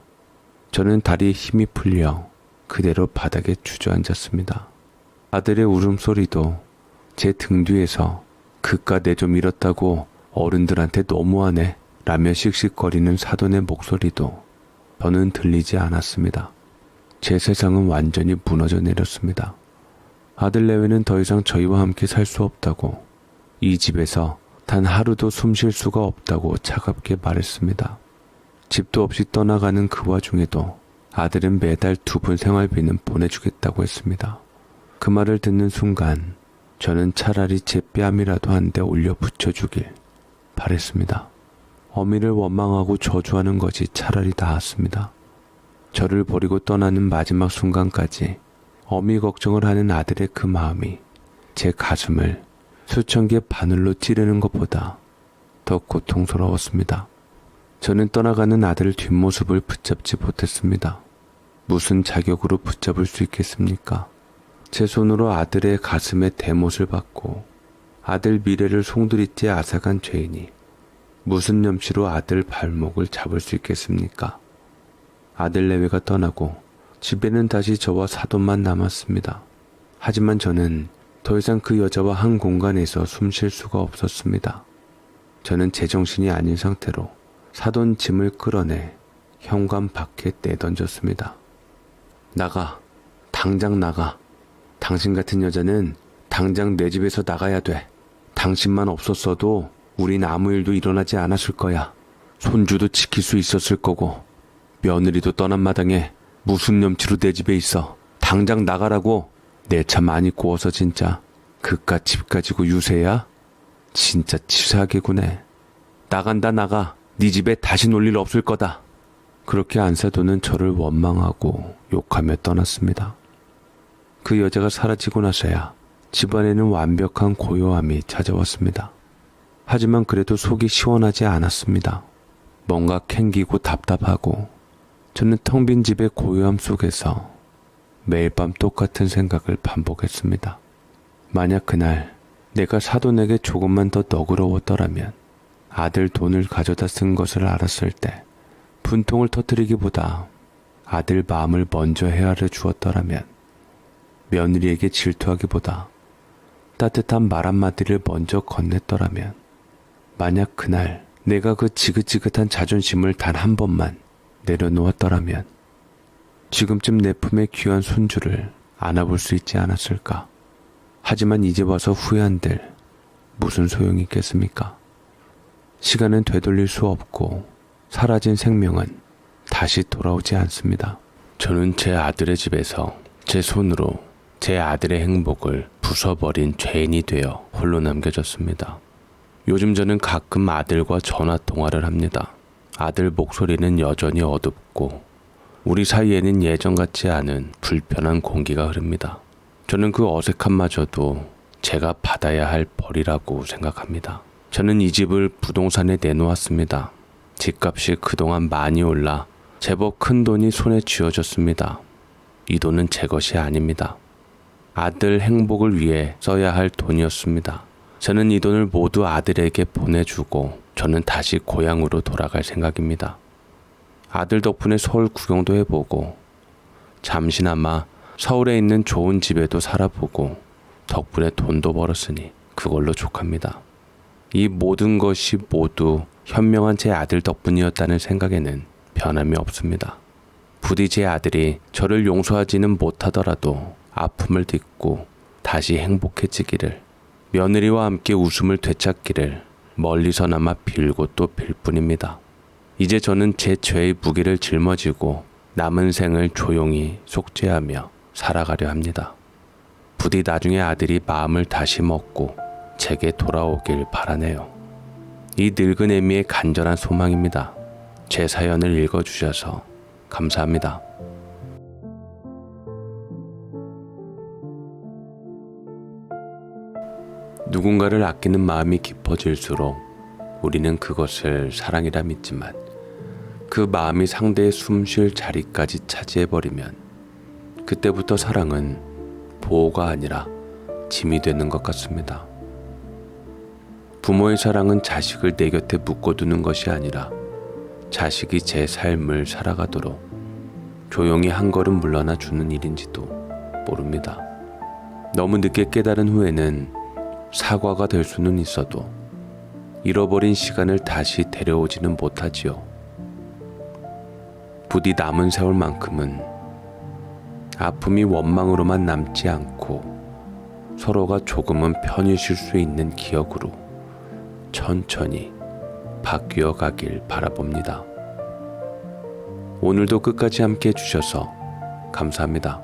저는 다리에 힘이 풀려 그대로 바닥에 주저앉았습니다. 아들의 울음소리도 제 등 뒤에서 그깟 내 좀 잃었다고 어른들한테 너무하네 라며 씩씩거리는 사돈의 목소리도 저는 들리지 않았습니다. 제 세상은 완전히 무너져 내렸습니다. 아들 내외는 더 이상 저희와 함께 살 수 없다고, 이 집에서 단 하루도 숨 쉴 수가 없다고 차갑게 말했습니다. 집도 없이 떠나가는 그 와중에도 아들은 매달 2푼 생활비는 보내주겠다고 했습니다. 그 말을 듣는 순간 저는 차라리 제 뺨이라도 한 대 올려 붙여주길 바랬습니다. 어미를 원망하고 저주하는 것이 차라리 나았습니다. 저를 버리고 떠나는 마지막 순간까지 어미 걱정을 하는 아들의 그 마음이 제 가슴을 수천 개 바늘로 찌르는 것보다 더 고통스러웠습니다. 저는 떠나가는 아들의 뒷모습을 붙잡지 못했습니다. 무슨 자격으로 붙잡을 수 있겠습니까? 제 손으로 아들의 가슴에 대못을 받고 아들 미래를 송두리째 앗아간 죄인이 무슨 염치로 아들 발목을 잡을 수 있겠습니까? 아들 내외가 떠나고 집에는 다시 저와 사돈만 남았습니다. 하지만 저는 더 이상 그 여자와 한 공간에서 숨 쉴 수가 없었습니다. 저는 제정신이 아닌 상태로 사돈 짐을 끌어내 현관 밖에 내던졌습니다. 나가. 당장 나가. 당신 같은 여자는 당장 내 집에서 나가야 돼. 당신만 없었어도 우린 아무 일도 일어나지 않았을 거야. 손주도 지킬 수 있었을 거고, 며느리도 떠난 마당에 무슨 염치로 내 집에 있어. 당장 나가라고. 내 차 많이 구워서 진짜 그깟 집 가지고 유세야? 진짜 치사하게 구네. 나간다 나가. 네 집에 다시 놀 일 없을 거다. 그렇게 안사돈은 저를 원망하고 욕하며 떠났습니다. 그 여자가 사라지고 나서야 집안에는 완벽한 고요함이 찾아왔습니다. 하지만 그래도 속이 시원하지 않았습니다. 뭔가 캥기고 답답하고 저는 텅 빈 집의 고요함 속에서 매일 밤 똑같은 생각을 반복했습니다. 만약 그날 내가 사돈에게 조금만 더 너그러웠더라면, 아들 돈을 가져다 쓴 것을 알았을 때 분통을 터뜨리기보다 아들 마음을 먼저 헤아려 주었더라면, 며느리에게 질투하기보다 따뜻한 말 한마디를 먼저 건넸더라면, 만약 그날 내가 그 지긋지긋한 자존심을 단 한 번만 내려놓았더라면 지금쯤 내 품에 귀한 손주를 안아볼 수 있지 않았을까. 하지만 이제 와서 후회한들 무슨 소용이 있겠습니까? 시간은 되돌릴 수 없고 사라진 생명은 다시 돌아오지 않습니다. 저는 제 아들의 집에서 제 손으로 제 아들의 행복을 부숴버린 죄인이 되어 홀로 남겨졌습니다. 요즘 저는 가끔 아들과 전화 통화를 합니다. 아들 목소리는 여전히 어둡고 우리 사이에는 예전 같지 않은 불편한 공기가 흐릅니다. 저는 그 어색함마저도 제가 받아야 할 벌이라고 생각합니다. 저는 이 집을 부동산에 내놓았습니다. 집값이 그동안 많이 올라 제법 큰 돈이 손에 쥐어졌습니다. 이 돈은 제 것이 아닙니다. 아들 행복을 위해 써야 할 돈이었습니다. 저는 이 돈을 모두 아들에게 보내주고 저는 다시 고향으로 돌아갈 생각입니다. 아들 덕분에 서울 구경도 해보고 잠시나마 서울에 있는 좋은 집에도 살아보고 덕분에 돈도 벌었으니 그걸로 족합니다. 이 모든 것이 모두 현명한 제 아들 덕분이었다는 생각에는 변함이 없습니다. 부디 제 아들이 저를 용서하지는 못하더라도 아픔을 딛고 다시 행복해지기를, 며느리와 함께 웃음을 되찾기를 멀리서나마 빌고 또 빌 뿐입니다. 이제 저는 제 죄의 무게를 짊어지고 남은 생을 조용히 속죄하며 살아가려 합니다. 부디 나중에 아들이 마음을 다시 먹고 제게 돌아오길 바라네요. 이 늙은 애미의 간절한 소망입니다. 제 사연을 읽어주셔서 감사합니다. 누군가를 아끼는 마음이 깊어질수록 우리는 그것을 사랑이라 믿지만 그 마음이 상대의 숨쉴 자리까지 차지해버리면 그때부터 사랑은 보호가 아니라 짐이 되는 것 같습니다. 부모의 사랑은 자식을 내 곁에 묶어두는 것이 아니라 자식이 제 삶을 살아가도록 조용히 한 걸음 물러나 주는 일인지도 모릅니다. 너무 늦게 깨달은 후에는 사과가 될 수는 있어도 잃어버린 시간을 다시 데려오지는 못하지요. 부디 남은 세월만큼은 아픔이 원망으로만 남지 않고 서로가 조금은 편히 쉴 수 있는 기억으로 천천히 바뀌어 가길 바라봅니다. 오늘도 끝까지 함께 해주셔서 감사합니다.